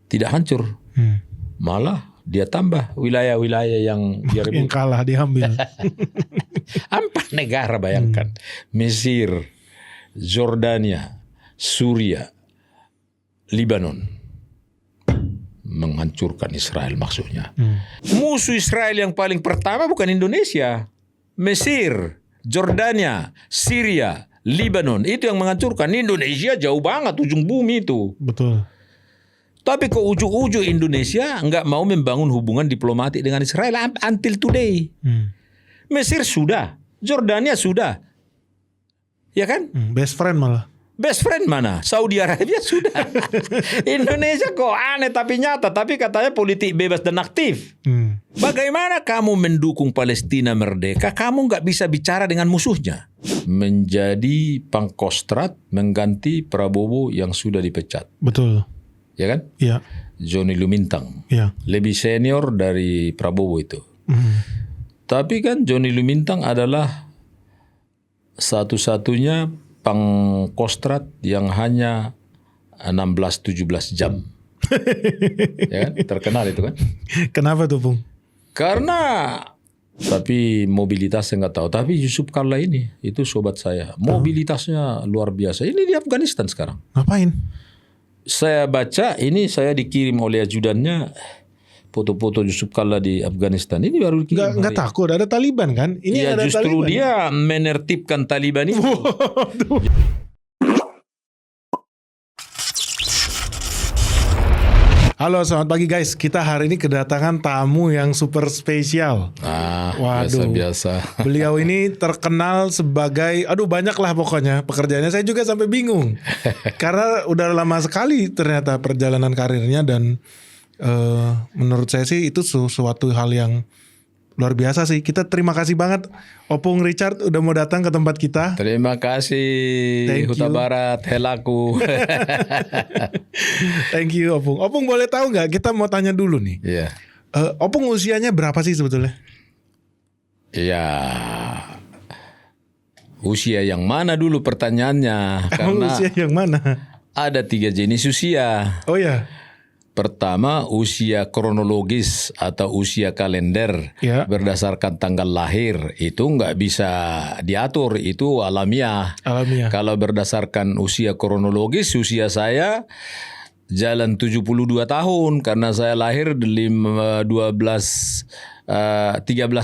tidak hancur. Malah dia tambah wilayah-wilayah yang dia yang kalah diambil. 4 negara bayangkan. Mesir, Jordania, Suriah, Lebanon. Menghancurkan Israel maksudnya. Musuh Israel yang paling pertama bukan Indonesia. Mesir, Jordania, Syria, Lebanon. Itu yang menghancurkan. Indonesia jauh banget ujung bumi itu. Betul. Tapi kok ujung-ujung Indonesia nggak mau membangun hubungan diplomatik dengan Israel until today. Mesir sudah, Jordania sudah. Ya kan? Best friend malah. Best friend mana? Saudi Arabia sudah. Indonesia kok aneh tapi nyata. Tapi katanya politik bebas dan aktif. Bagaimana kamu mendukung Palestina merdeka? Kamu nggak bisa bicara dengan musuhnya. Menjadi pangkostrat mengganti Prabowo yang sudah dipecat. Betul. Ya kan? Iya. Johnny Lumintang. Iya. Lebih senior dari Prabowo itu. Tapi kan Johnny Lumintang adalah satu-satunya pangkostrat yang hanya 16-17 jam. Ya kan? Terkenal itu kan. Kenapa tuh, Pung? Karena tapi mobilitas saya nggak tahu. Tapi Yusuf Kalla ini itu sobat saya. Mobilitasnya luar biasa. Ini di Afghanistan sekarang. Ngapain? Saya baca ini saya dikirim oleh ajudannya foto-foto Yusuf Kalla di Afghanistan. Ini baru dikirim. Nggak takut ada Taliban kan? Ini Ya ada justru Taliban. dia menertibkan Taliban itu. Halo, selamat pagi guys. Kita hari ini kedatangan tamu yang super spesial. Waduh, biasa-biasa. Beliau ini terkenal sebagai, banyak lah pokoknya pekerjaannya. Saya juga sampai bingung. Karena udah lama sekali ternyata perjalanan karirnya dan menurut saya sih itu suatu hal yang luar biasa sih. Kita terima kasih banget Opung Richard udah mau datang ke tempat kita. Terima kasih Huta Barat, Helaku. Thank you Opung. Opung boleh tahu nggak? Kita mau tanya dulu nih. Iya. Opung usianya berapa sih sebetulnya? Iya. Usia yang mana dulu pertanyaannya? Karena usia yang mana? Ada 3 jenis usia. Oh ya. Pertama, usia kronologis atau usia kalender berdasarkan tanggal lahir. Itu nggak bisa diatur, itu alamiah. Kalau berdasarkan usia kronologis, usia saya jalan 72 tahun karena saya lahir 13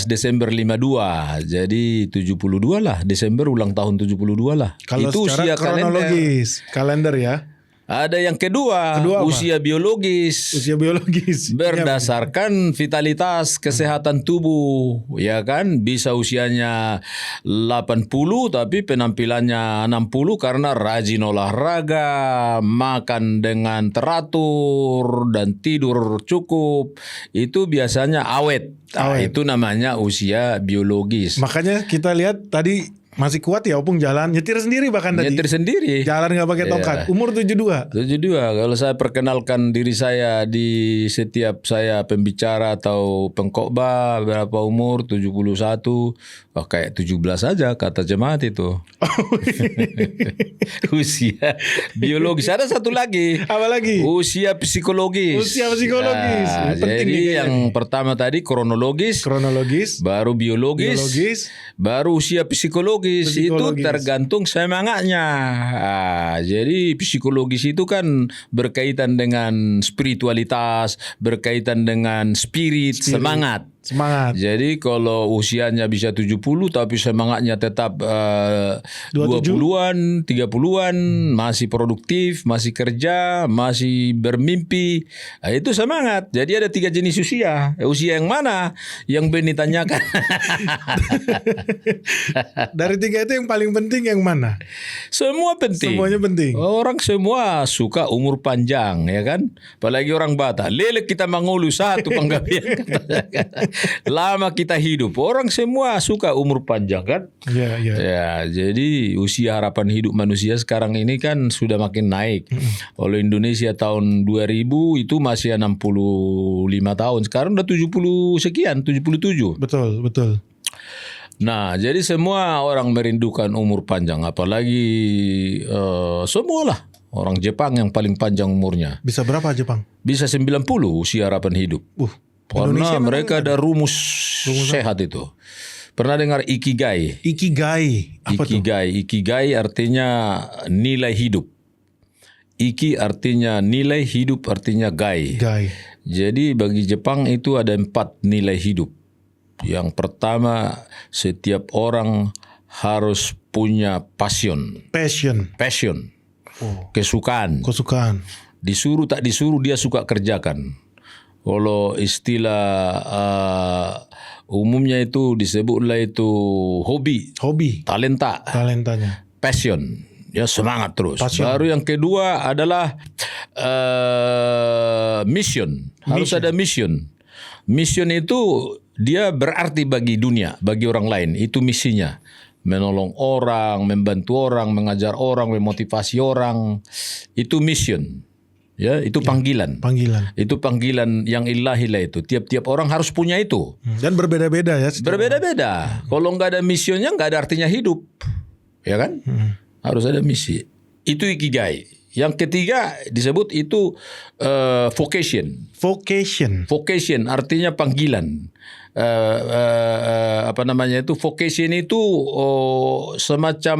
Desember 52. Jadi 72 lah, Desember ulang tahun 72 lah. Kalau itu secara usia kronologis, kalender ya. Ada yang kedua usia biologis. Usia biologis. Berdasarkan vitalitas kesehatan tubuh, ya kan? Bisa usianya 80 tapi penampilannya 60 karena rajin olahraga, makan dengan teratur dan tidur cukup. Itu biasanya awet. Itu namanya usia biologis. Makanya kita lihat tadi masih kuat ya Opung jalan, nyetir sendiri bahkan tadi. Nyetir sendiri. Jalan nggak pakai tongkat. Umur 72. 72. Kalau saya perkenalkan diri saya di setiap saya pembicara atau pengkhotbah berapa umur 71. Wah kayak 17 aja kata jemaat itu. Usia biologis. Ada satu lagi. Apa lagi? Usia psikologis. Usia psikologis. Jadi yang pertama tadi kronologis. Baru biologis. Baru usia psikologis. Itu tergantung semangatnya. Jadi psikologis itu kan berkaitan dengan spiritualitas, berkaitan dengan spirit. Semangat. Jadi kalau usianya bisa 70 tapi semangatnya tetap 20-an, 30-an, masih produktif, masih kerja, masih bermimpi. Itu semangat. Jadi ada 3 jenis usia. Usia yang mana? Yang Benny tanyakan. Dari 3 itu yang paling penting yang mana? Semua penting. Semuanya penting. Orang semua suka umur panjang, ya kan? Apalagi orang Batak. Lelek kita mengulu satu panggabian. Lama kita hidup. Orang semua suka umur panjang kan? Iya. Ya, jadi usia harapan hidup manusia sekarang ini kan sudah makin naik. Kalau Indonesia tahun 2000 itu masih 65 tahun. Sekarang udah 70 sekian, 77. Betul. Nah, jadi semua orang merindukan umur panjang, apalagi semualah Orang Jepang yang paling panjang umurnya. Bisa berapa Jepang? Bisa 90 usia harapan hidup. Karena mereka ada rumus sehat itu. Pernah dengar Ikigai? Ikigai. Apa Ikigai. Tuh? Ikigai artinya nilai hidup. Iki artinya nilai, hidup artinya gai. Jadi bagi Jepang itu ada 4 nilai hidup. Yang pertama, setiap orang harus punya passion. Kesukaan. Disuruh tak disuruh dia suka kerjakan. Kalau istilah umumnya itu disebutlah itu hobi. Talentanya. Passion. Ya semangat terus. Baru yang kedua adalah mission. Harus ada mission. Mission itu dia berarti bagi dunia, bagi orang lain. Itu misinya. Menolong orang, membantu orang, mengajar orang, memotivasi orang. Itu mission. Ya, itu panggilan. Itu panggilan yang ilahi lah itu. Tiap-tiap orang harus punya itu. Dan berbeda-beda ya. Berbeda-beda. Kalau nggak ada misionya nggak ada artinya hidup. Ya kan? Harus ada misi. Itu Ikigai. Yang ketiga disebut itu vocation. Vocation artinya panggilan. Vocation itu semacam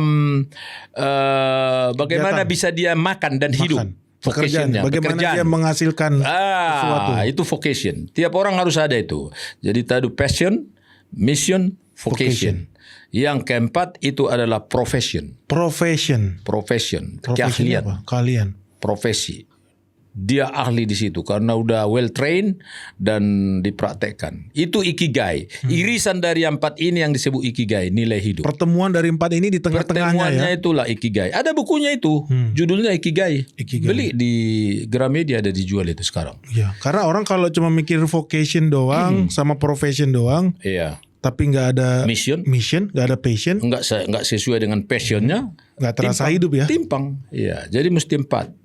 bagaimana bisa dia makan dan hidup. Bagaimana dia menghasilkan sesuatu. Itu vocation. Tiap orang harus ada itu. Jadi tadi passion, mission, vocation. Yang keempat itu adalah profession. Keahlian. Profesi. Dia ahli di situ karena udah well trained dan dipraktekkan. Itu Ikigai. Irisan dari 4 ini yang disebut Ikigai, nilai hidup. Pertemuan dari 4 ini di tengah-tengahnya ya. Pertemuannya itulah Ikigai. Ada bukunya itu. Judulnya Ikigai. Beli di Gramedia, ada dijual itu sekarang. Ya, karena orang kalau cuma mikir vocation doang sama profession doang. Iya. Tapi nggak ada mission, nggak ada passion, nggak sesuai dengan passionnya, nggak terasa hidup ya. Timpang, iya. Jadi mesti 4.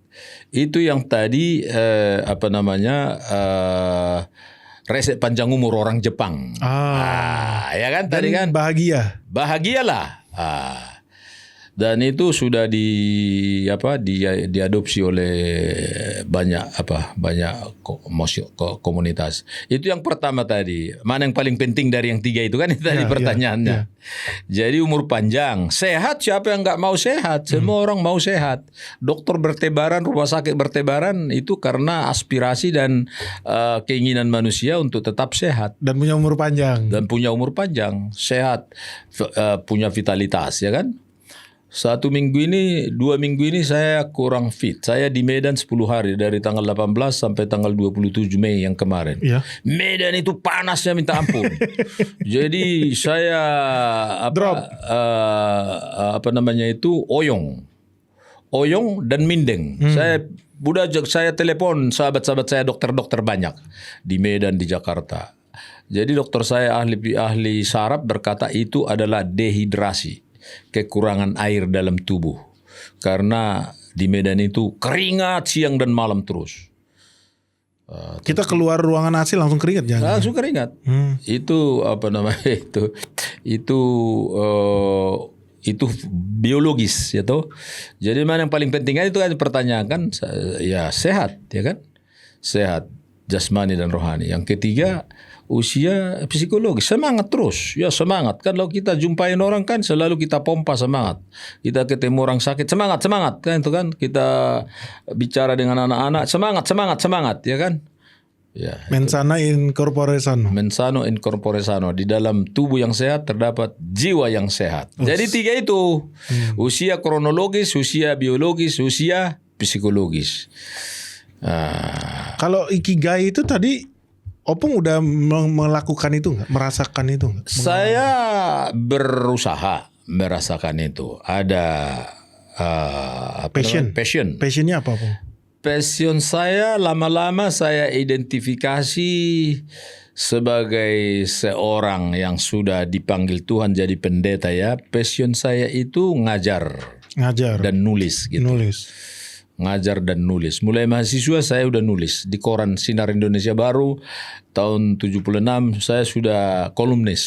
Itu yang tadi resep panjang umur orang Jepang. Ya kan tadi kan. Bahagialah. Dan itu sudah diadopsi oleh banyak komunitas. Itu yang pertama tadi. Mana yang paling penting dari yang 3 itu kan tadi pertanyaannya. Jadi umur panjang, sehat, siapa yang nggak mau sehat? Semua orang mau sehat. Dokter bertebaran, rumah sakit bertebaran itu karena aspirasi dan keinginan manusia untuk tetap sehat dan punya umur panjang. Sehat, punya vitalitas, ya kan? 2 minggu ini saya kurang fit. Saya di Medan 10 hari dari tanggal 18 sampai tanggal 27 Mei yang kemarin. Ya. Medan itu panasnya minta ampun. Jadi saya oyong dan mindeng. Saya telepon sahabat-sahabat saya dokter-dokter banyak di Medan, di Jakarta. Jadi dokter saya ahli saraf berkata itu adalah dehidrasi. Kekurangan air dalam tubuh karena di Medan itu keringat siang dan malam terus. Kita keluar ruangan AC langsung keringat jangan? Langsung keringat. Itu itu biologis ya toh. Jadi mana yang paling penting itu kan pertanyakan ya sehat ya kan, sehat jasmani dan rohani. Yang ketiga usia psikologis, semangat terus. Ya semangat. Kan kalau kita jumpain orang kan selalu kita pompa semangat. Kita ketemu orang sakit, semangat kan itu kan. Kita bicara dengan anak-anak, semangat ya kan. Ya, mensana in corpore sano. Di dalam tubuh yang sehat terdapat jiwa yang sehat. Jadi 3 itu. Usia kronologis, usia biologis, usia psikologis. Kalau Ikigai itu tadi Opung udah melakukan itu nggak? Merasakan itu nggak? Saya berusaha merasakan itu. Ada passion. Passionnya apa, Opung? Passion saya lama-lama saya identifikasi sebagai seorang yang sudah dipanggil Tuhan jadi pendeta ya. Passion saya itu ngajar dan nulis gitu. Ngajar dan nulis. Mulai mahasiswa saya udah nulis di koran Sinar Indonesia Baru tahun 76 saya sudah kolumnis.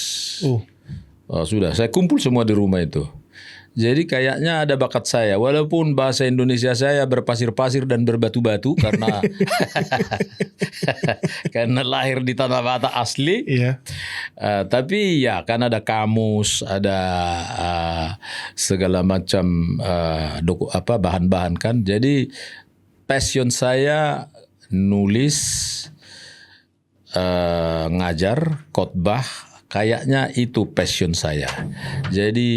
Sudah saya kumpul semua di rumah itu. Jadi kayaknya ada bakat saya, walaupun bahasa Indonesia saya berpasir-pasir dan berbatu-batu karena karena lahir di tanah Batak asli. Iya. Tapi ya kan ada kamus, ada segala macam bahan-bahan kan. Jadi passion saya nulis, ngajar, khotbah, kayaknya itu passion saya. Jadi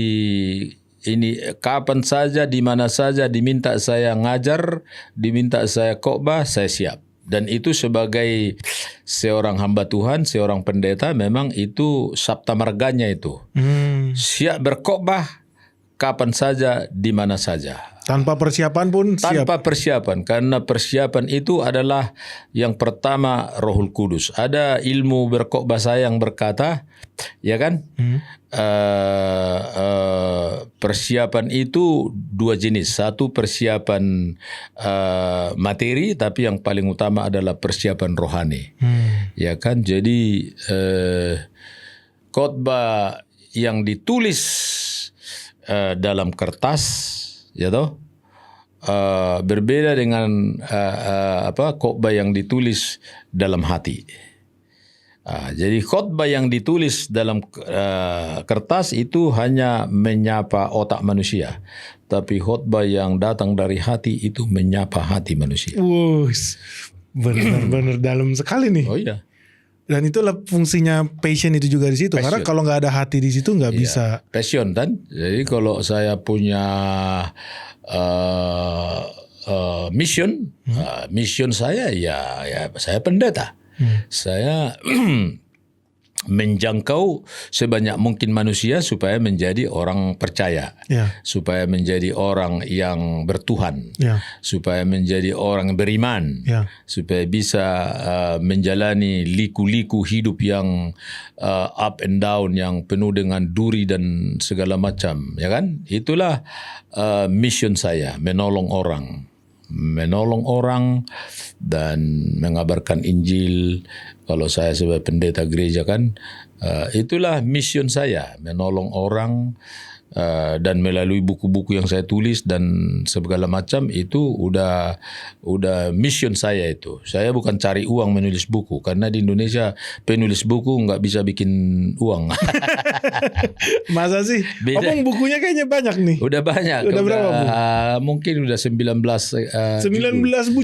ini kapan saja, di mana saja diminta saya ngajar, diminta saya khotbah, saya siap. Dan itu sebagai seorang hamba Tuhan, seorang pendeta, memang itu sabta marganya itu. Siap berkhotbah kapan saja, di mana saja. Tanpa persiapan pun siap. Tanpa persiapan, karena persiapan itu adalah yang pertama Rohul Kudus. Ada ilmu berkhotbah saya yang berkata, ya kan, persiapan itu dua jenis. Satu persiapan materi, tapi yang paling utama adalah persiapan rohani. Ya kan, jadi khotbah yang ditulis dalam kertas, ya toh, berbeda dengan khotbah yang ditulis dalam hati. Jadi khotbah yang ditulis dalam kertas itu hanya menyapa otak manusia, tapi khotbah yang datang dari hati itu menyapa hati manusia. Benar-benar dalam sekali nih. Oh iya. Dan itulah fungsinya passion itu juga di situ. Passion. Karena kalau nggak ada hati di situ nggak bisa. Passion kan. Jadi kalau saya punya mission, mission saya ya saya pendeta. Saya menjangkau sebanyak mungkin manusia supaya menjadi orang percaya, supaya menjadi orang yang bertuhan, supaya menjadi orang beriman, supaya bisa menjalani liku-liku hidup yang up and down, yang penuh dengan duri dan segala macam, ya kan? Itulah mission saya, menolong orang dan mengabarkan Injil. Kalau saya sebagai pendeta gereja kan, itulah mission saya, menolong orang, dan melalui buku-buku yang saya tulis dan segala macam itu udah mission saya itu. Saya bukan cari uang menulis buku, karena di Indonesia penulis buku nggak bisa bikin uang. Masa sih? Omong bukunya kayaknya banyak nih. Udah banyak. Udah berapa bu? Mungkin udah 19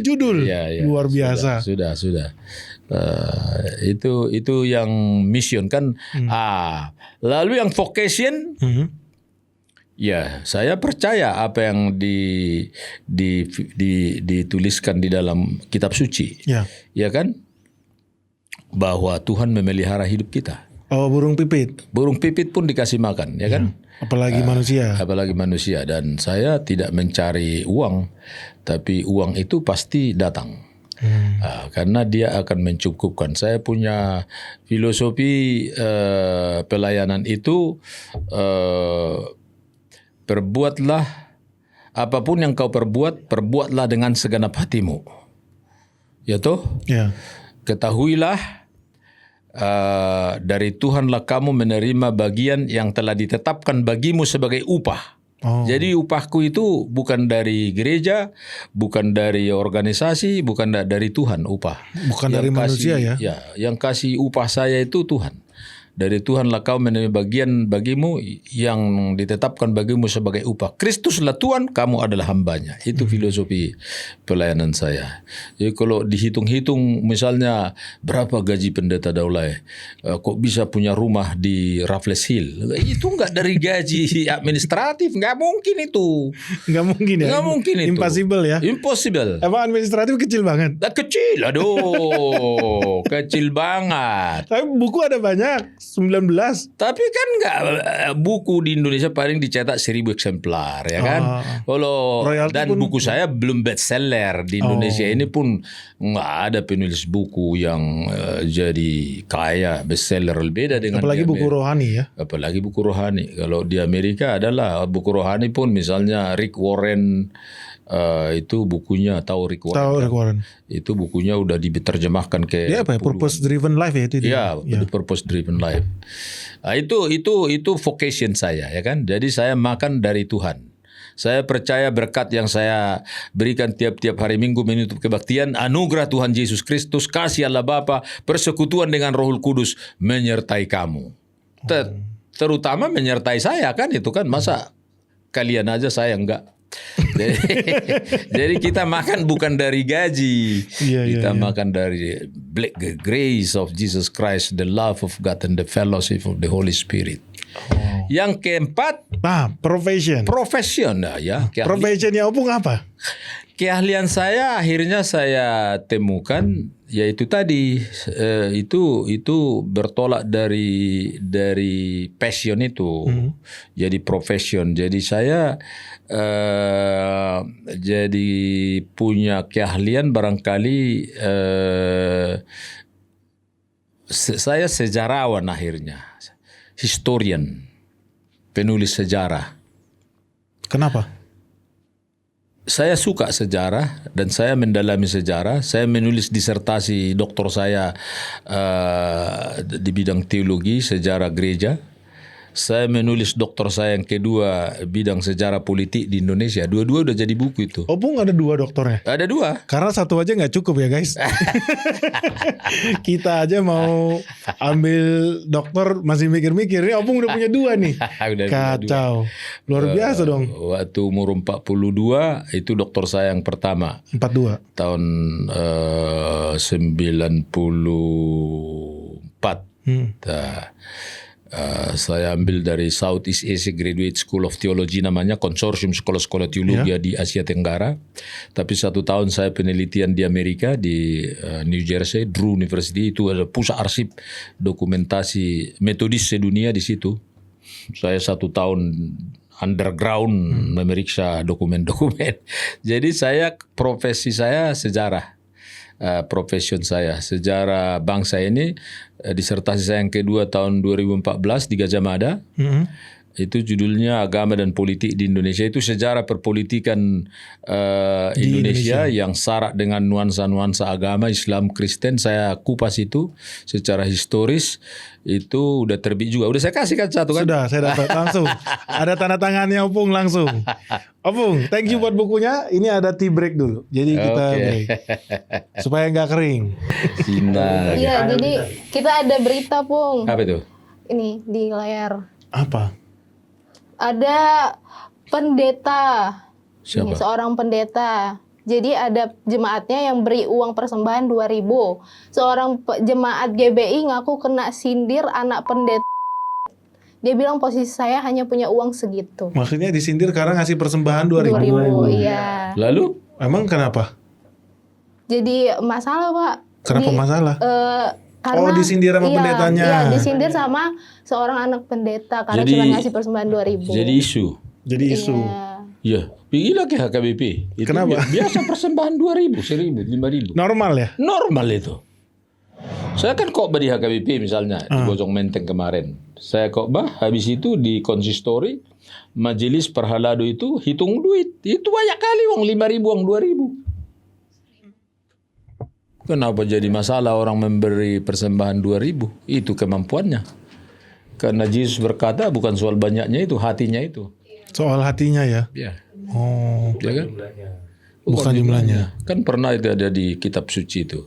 judul. Ya, luar biasa. Sudah. Itu yang mission kan. Lalu yang vocation, ya saya percaya apa yang dituliskan di dalam kitab suci, ya kan, bahwa Tuhan memelihara hidup kita. Oh, burung pipit pun dikasih makan, ya kan. Apalagi manusia. Dan saya tidak mencari uang, tapi uang itu pasti datang. Karena dia akan mencukupkan. Saya punya filosofi pelayanan itu, perbuatlah apapun yang kau perbuatlah dengan segenap hatimu. Ya toh? Ya. Ketahuilah, dari Tuhanlah kamu menerima bagian yang telah ditetapkan bagimu sebagai upah. Jadi upahku itu bukan dari gereja, bukan dari organisasi, bukan dari Tuhan upah. Bukan yang dari manusia ya? Ya, yang kasih upah saya itu Tuhan. Dari Tuhanlah kau menerima bagian bagimu yang ditetapkan bagimu sebagai upah. Kristuslah Tuhan, kamu adalah hambanya. Itu filosofi pelayanan saya. Jadi kalau dihitung-hitung misalnya berapa gaji pendeta Daulay, kok bisa punya rumah di Raffles Hill? Itu enggak dari gaji administratif, enggak mungkin itu. Enggak mungkin ya? Enggak mungkin itu. Impossible ya? Impossible. Emang administratif kecil banget? Kecil, aduh. Kecil banget. Tapi buku ada banyak. 19. Tapi kan enggak, buku di Indonesia paling dicetak 1000 eksemplar, ya kan. Kalau dan buku saya belum bestseller di Indonesia ini pun enggak ada penulis buku yang jadi kaya bestseller, beda dengan apalagi buku rohani ya. Apalagi buku rohani. Kalau di Amerika adalah buku rohani pun misalnya Rick Warren Itu bukunya Taurik Warren. Itu bukunya udah diterjemahkan ke. Dia apa ya? Purpose Driven Life ya itu. Ya, The Purpose Driven Life. Nah, itu vocation saya, ya kan. Jadi saya makan dari Tuhan. Saya percaya berkat yang saya berikan tiap-tiap hari Minggu menutup kebaktian, anugerah Tuhan Yesus Kristus, kasih Allah Bapa, persekutuan dengan Roh Kudus menyertai kamu. Terutama menyertai saya kan, itu kan masa kalian aja saya enggak. Jadi kita makan bukan dari gaji, kita makan dari grace of Jesus Christ, the love of God and the fellowship of the Holy Spirit. Yang keempat, profession ya. Professionnya Opung apa? Keahlian saya akhirnya saya temukan yaitu tadi itu bertolak dari passion itu jadi profession. Jadi saya jadi punya keahlian barangkali saya sejarawan akhirnya. Historian, penulis sejarah. Kenapa? Saya suka sejarah dan saya mendalami sejarah. Saya menulis disertasi doktor saya di bidang teologi, sejarah gereja. Saya menulis doktor saya yang kedua bidang sejarah politik di Indonesia. Dua-dua udah jadi buku itu. Opung ada 2 doktornya? Ada 2. Karena satu aja nggak cukup ya guys. Kita aja mau ambil dokter masih mikir-mikir. Ini Opung udah punya 2 nih. Kacau. Luar biasa dong. Waktu umur 42 itu dokter saya yang pertama. 42. Tahun 94. Saya ambil dari Southeast Asia Graduate School of Theology, namanya konsorsium sekolah-sekolah teologi di Asia Tenggara. Tapi 1 tahun saya penelitian di Amerika di New Jersey, Drew University, itu ada pusat arsip dokumentasi metodis sedunia di situ. Saya 1 tahun underground memeriksa dokumen-dokumen. Jadi profesi saya sejarah. Profession saya sejarah bangsa ini. Disertasi saya yang kedua tahun 2014 di Gajah Mada. Itu judulnya Agama dan Politik di Indonesia. Itu sejarah perpolitikan Indonesia yang syarat dengan nuansa-nuansa agama Islam Kristen. Saya kupas itu secara historis. Itu udah terbit juga. Udah saya kasih kan satu kan? Sudah, saya dapat langsung. Ada tanda tangannya Opung langsung. Opung, thank you buat bukunya. Ini ada tea break dulu. Jadi kita break. Supaya nggak kering. Iya, jadi kita ada berita, Pung. Apa itu? Ini di layar. Apa? Ada pendeta. Siapa? Ini, seorang pendeta. Jadi ada jemaatnya yang beri uang persembahan 2.000. Seorang jemaat GBI ngaku kena sindir anak pendeta. Dia bilang posisi saya hanya punya uang segitu. Maksudnya disindir karena ngasih persembahan 2.000. Iya. Lalu? Emang kenapa? Jadi masalah, Pak. Kenapa masalah? Karena, disindir sama pendetanya. Iya, disindir sama seorang anak pendeta karena cuma ngasih persembahan 2.000. Jadi isu. Iya, pergilah ke HKBP. Itu kenapa? Biasa persembahan 2.000, 1.000, 5.000. Normal ya? Normal itu. Saya kan khotbah di HKBP misalnya di Bojong Menteng kemarin. Saya khotbah, habis itu di konsistori majelis perhalado itu hitung duit. Itu banyak kali uang 5.000, uang 2.000. Kenapa jadi masalah orang memberi persembahan 2.000? Itu kemampuannya. Karena Yesus berkata bukan soal banyaknya itu, hatinya itu. Soal hatinya ya? Ya. Oh. Ya kan? Bukan jumlahnya. Kan pernah itu ada di kitab suci itu.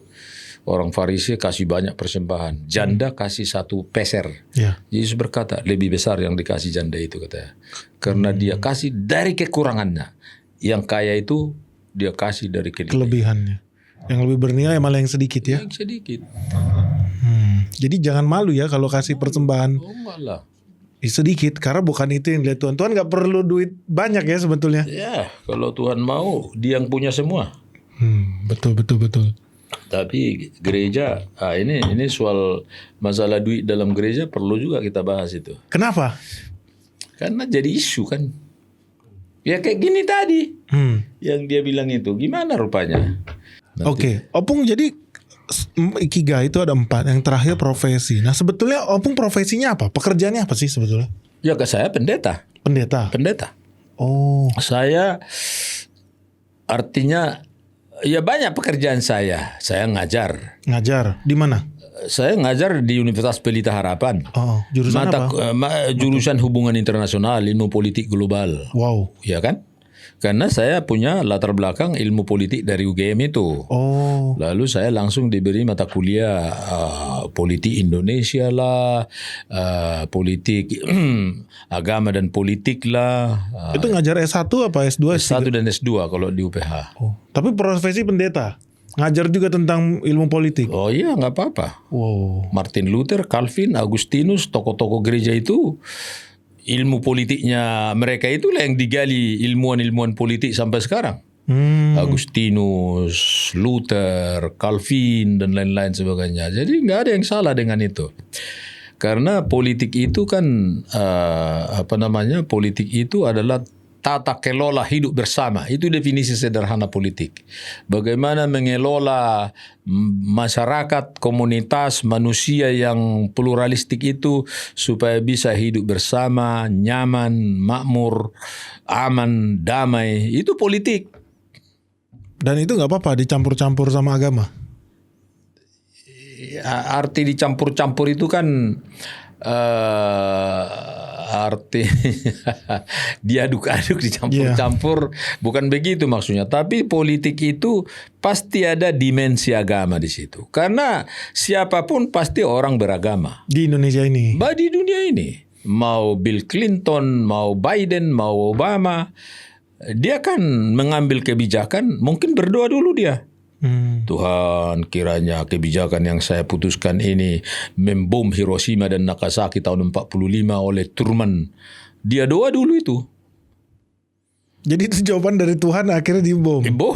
Orang Farisi kasih banyak persembahan. Janda kasih 1 peser. Ya. Yesus berkata lebih besar yang dikasih janda itu katanya. Karena dia kasih dari kekurangannya. Yang kaya itu dia kasih dari kelebihannya. Yang lebih bernilai malah yang sedikit ya? Yang sedikit. Jadi jangan malu ya kalau kasih persembahan. Malah. Sedikit, karena bukan itu yang dilihat Tuhan. Tuhan gak perlu duit banyak ya sebetulnya. Ya, kalau Tuhan mau, dia yang punya semua. Betul. Tapi gereja, ini soal masalah duit dalam gereja perlu juga kita bahas itu. Kenapa? Karena jadi isu kan. Ya kayak gini tadi, yang dia bilang itu, gimana rupanya? Oke, Opung jadi Ikigai itu ada 4. Yang terakhir profesi. Nah sebetulnya Opung profesinya apa? Pekerjaannya apa sih sebetulnya? Ya saya pendeta. Pendeta? Pendeta. Oh. Saya Artinya ya banyak pekerjaan saya. Saya ngajar. Ngajar di mana? Saya ngajar di Universitas Pelita Harapan. Oh, jurusan apa? Jurusan Hubungan Internasional, Ilmu Politik Global. Wow. Ya kan? Karena saya punya latar belakang ilmu politik dari UGM itu. Oh. Lalu saya langsung diberi mata kuliah politik Indonesia lah, politik agama dan politik lah. Itu ngajar S1 apa S2? S1 dan S2 kalau di UPH. Oh. Tapi profesi pendeta. Ngajar juga tentang ilmu politik. Oh iya, nggak apa-apa. Wow. Martin Luther, Calvin, Agustinus, tokoh-tokoh gereja itu ilmu politiknya mereka itulah yang digali ilmuwan-ilmuwan politik sampai sekarang. Agustinus, Luther, Calvin dan lain-lain sebagainya. Jadi nggak ada yang salah dengan itu. Karena politik itu kan politik itu adalah tata kelola hidup bersama. Itu definisi sederhana politik. Bagaimana mengelola masyarakat, komunitas, manusia yang pluralistik itu supaya bisa hidup bersama, nyaman, makmur, aman, damai. Itu politik. Dan itu nggak apa-apa dicampur-campur sama agama. Arti dicampur-campur itu kan arti diaduk-aduk, dicampur-campur, bukan begitu maksudnya. Tapi politik itu pasti ada dimensi agama di situ. Karena siapapun pasti orang beragama. Di Indonesia ini. Di dunia ini. Mau Bill Clinton, mau Biden, mau Obama. Dia kan mengambil kebijakan, mungkin berdoa dulu dia. Tuhan, kiranya kebijakan yang saya putuskan ini membom Hiroshima dan Nagasaki tahun 45 oleh Truman. Dia doa dulu itu. Jadi itu jawaban dari Tuhan akhirnya dibom. Bom.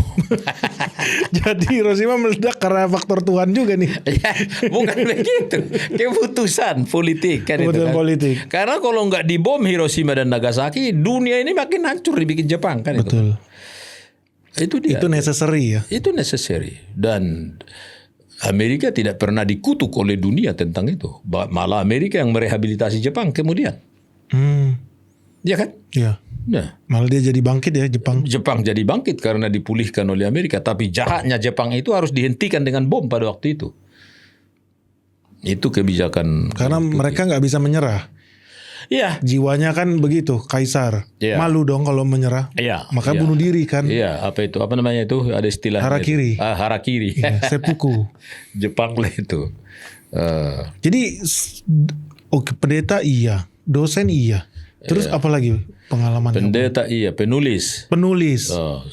Jadi Hiroshima meledak karena faktor Tuhan juga nih. Ya, bukan begitu. Keputusan politik kan. Keputusan itu kan. Politik. Karena kalau nggak dibom Hiroshima dan Nagasaki, dunia ini makin hancur dibikin Jepang kan. Betul. Itu dia. Itu necessary ya. Itu necessary. Dan Amerika tidak pernah dikutuk oleh dunia tentang itu. Malah Amerika yang merehabilitasi Jepang kemudian. Ya kan? Iya. Nah, malah dia jadi bangkit ya Jepang. Jepang jadi bangkit karena dipulihkan oleh Amerika. Tapi jahatnya Jepang itu harus dihentikan dengan bom pada waktu itu. Itu kebijakan. Karena mereka nggak bisa menyerah. Iya. Jiwanya kan begitu, kaisar. Ya. Malu dong kalau menyerah. Iya. Maka bunuh diri kan. Iya, apa itu? Apa namanya itu? Ada istilah harakiri. Harakiri. Ya, seppuku. Jepang lah itu. Jadi pendeta iya, dosen iya. Terus apa lagi pengalaman? Pendeta iya, penulis.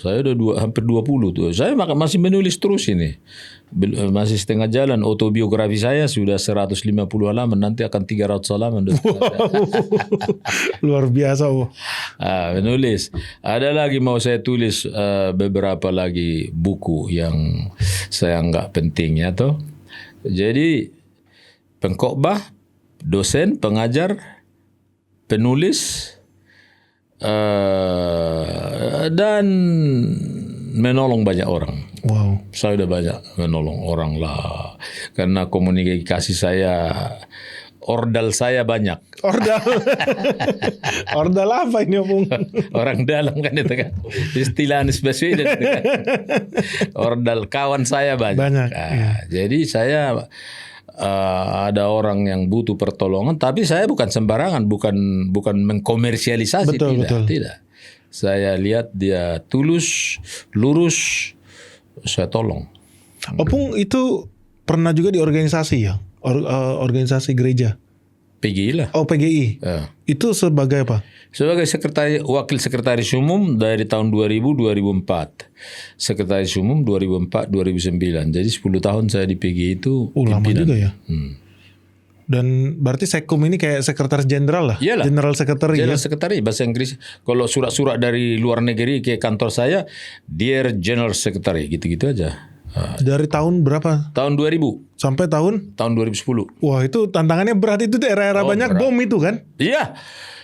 Saya udah hampir 20 tuh. Saya masih menulis terus ini. Masih setengah jalan. Autobiografi saya sudah 150 halaman, nanti akan 300 halaman. Luar biasa. Menulis. Ada lagi mau saya tulis beberapa lagi buku yang saya anggap penting ya toh. Jadi pengkhotbah, dosen, pengajar, penulis, dan menolong banyak orang. Wow. Saya udah banyak menolong orang lah. Karena komunikasi saya, ordal saya banyak. Ordal? Ordal apa ini Opung? Orang dalam kan itu kan. Istilah Anies Baswedan itu kan. Ordal kawan saya banyak. Iya. Jadi saya ada orang yang butuh pertolongan, tapi saya bukan sembarangan, bukan mengkomersialisasi. Tidak. Saya lihat dia tulus, lurus, saya tolong. Opung itu pernah juga di organisasi ya? Organisasi gereja? PGI lah. Oh, PGI. Itu sebagai apa? Sebagai wakil sekretaris umum dari tahun 2000-2004. Sekretaris umum 2004-2009. Jadi 10 tahun saya di PGI itu. Lama juga ya. Dan berarti Sekum ini kayak sekretaris jenderal lah? Iyalah. General Secretary. General Secretary bahasa Inggris. Kalau surat-surat dari luar negeri ke kantor saya, Dear General Secretary, gitu-gitu aja. Dari tahun berapa? Tahun 2000. Sampai tahun 2010. Wah, itu tantangannya berat, itu era-era banyak berat. Bom itu kan? Iya.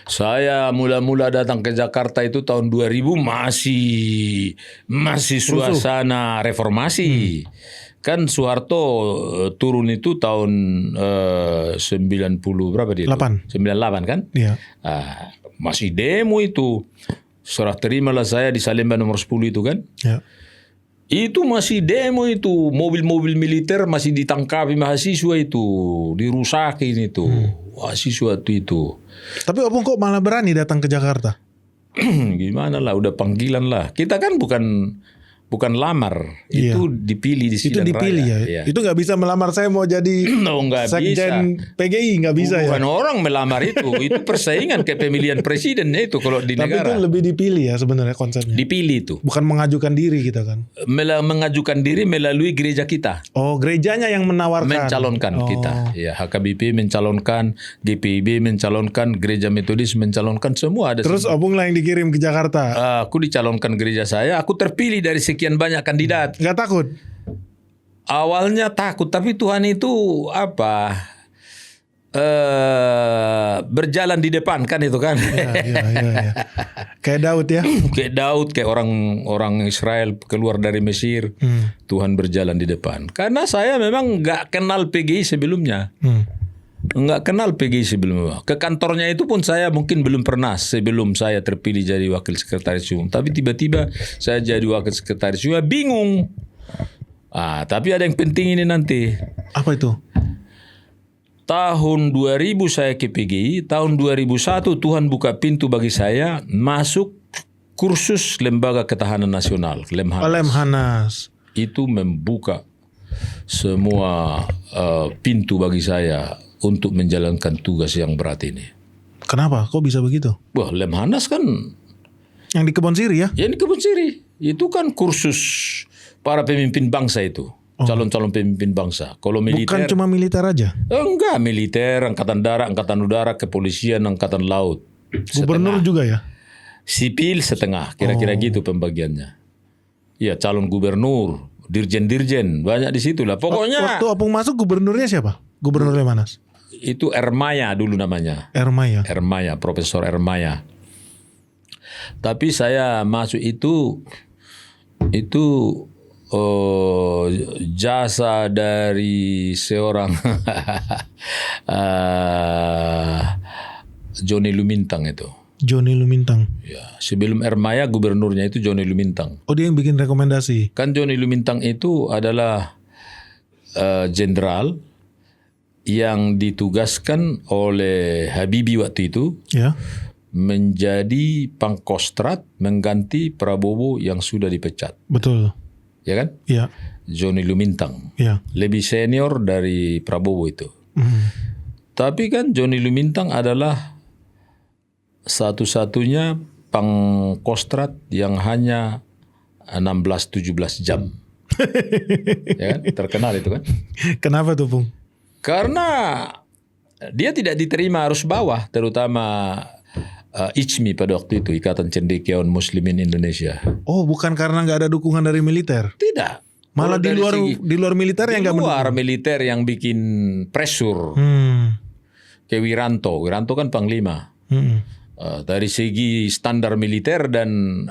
Saya mula-mula datang ke Jakarta itu tahun 2000 masih suasana reformasi. Kan Soeharto turun itu tahun 90 berapa dia? 98 kan? Iya. Masih demo itu. Serah terimalah saya di Salemba nomor 10 itu kan. Ya. Itu masih demo itu. Mobil-mobil militer masih ditangkapi mahasiswa itu. Dirusakin itu. Mahasiswa itu. Tapi opung kok malah berani datang ke Jakarta? Gimana lah, udah panggilan lah. Kita kan bukan lamar, itu dipilih di sidang itu dipilih raya. ya. Itu nggak bisa melamar saya mau jadi nggak sekjen bisa. PGI, nggak bisa Bukan ya. orang melamar itu persaingan kayak pemilihan presidennya itu kalau di Tapi negara. itu lebih dipilih ya sebenarnya konsepnya. Dipilih itu. Bukan mengajukan diri kita kan. Mengajukan diri melalui gereja kita. Oh, gerejanya yang menawarkan. Mencalonkan kita. Ya, HKBP mencalonkan, GPIB mencalonkan, Gereja Metodis mencalonkan, semua ada. Terus opung lah yang dikirim ke Jakarta. Aku dicalonkan gereja saya, aku terpilih dari sekian banyak kandidat. Nggak takut? Awalnya takut, tapi Tuhan itu berjalan di depan kan itu kan. Ya. Kayak Daud ya. Kayak Daud, kayak orang Israel keluar dari Mesir. Tuhan berjalan di depan. Karena saya memang nggak kenal PGI sebelumnya. Nggak kenal PGI sebelumnya. Ke kantornya itu pun saya mungkin belum pernah sebelum saya terpilih jadi wakil sekretaris umum. Tapi tiba-tiba saya jadi wakil sekretaris umum, bingung. Tapi ada yang penting ini nanti. Apa itu? Tahun 2000 saya ke PGI, tahun 2001 Tuhan buka pintu bagi saya masuk kursus Lembaga Ketahanan Nasional, Lemhanas. Lemhanas. Itu membuka semua pintu bagi saya untuk menjalankan tugas yang berat ini. Kenapa? Kok bisa begitu? Wah, Lemhanas kan yang di Kebon Siri ya? Yang di Kebon Siri. Itu kan kursus para pemimpin bangsa itu. Calon-calon pemimpin bangsa. Kalau militer, bukan cuma militer aja? Enggak, militer, angkatan darat, angkatan udara, kepolisian, angkatan laut. Gubernur juga ya? Sipil setengah, kira-kira gitu pembagiannya. Ya, calon gubernur, dirjen-dirjen, banyak di situ lah. Pokoknya waktu opung masuk gubernurnya siapa? Gubernur Lemhanas? Itu Ermaya dulu namanya. Ermaya, Profesor Ermaya. Tapi saya masuk itu jasa dari seorang Johnny Lumintang itu. Johnny Lumintang. Ya, sebelum Ermaya gubernurnya itu Johnny Lumintang. Oh, dia yang bikin rekomendasi. Kan Johnny Lumintang itu adalah jenderal yang ditugaskan oleh Habibie waktu itu. Ya. Menjadi Pangkostrat mengganti Prabowo yang sudah dipecat. Betul. Ya kan? Ya. Johnny Lumintang. Ya. Lebih senior dari Prabowo itu. Tapi kan Johnny Lumintang adalah satu-satunya Pangkostrat yang hanya 16-17 jam. Ya kan? Terkenal itu kan? Kenapa tuh, Pung? Karena dia tidak diterima arus bawah, terutama ICMI pada waktu itu, Ikatan Cendekiawan Muslimin Indonesia. Oh, bukan karena nggak ada dukungan dari militer? Tidak. Malah di luar militer yang nggak mendukung. Di luar militer yang bikin pressure. Kayak Wiranto kan panglima. Dari segi standar militer dan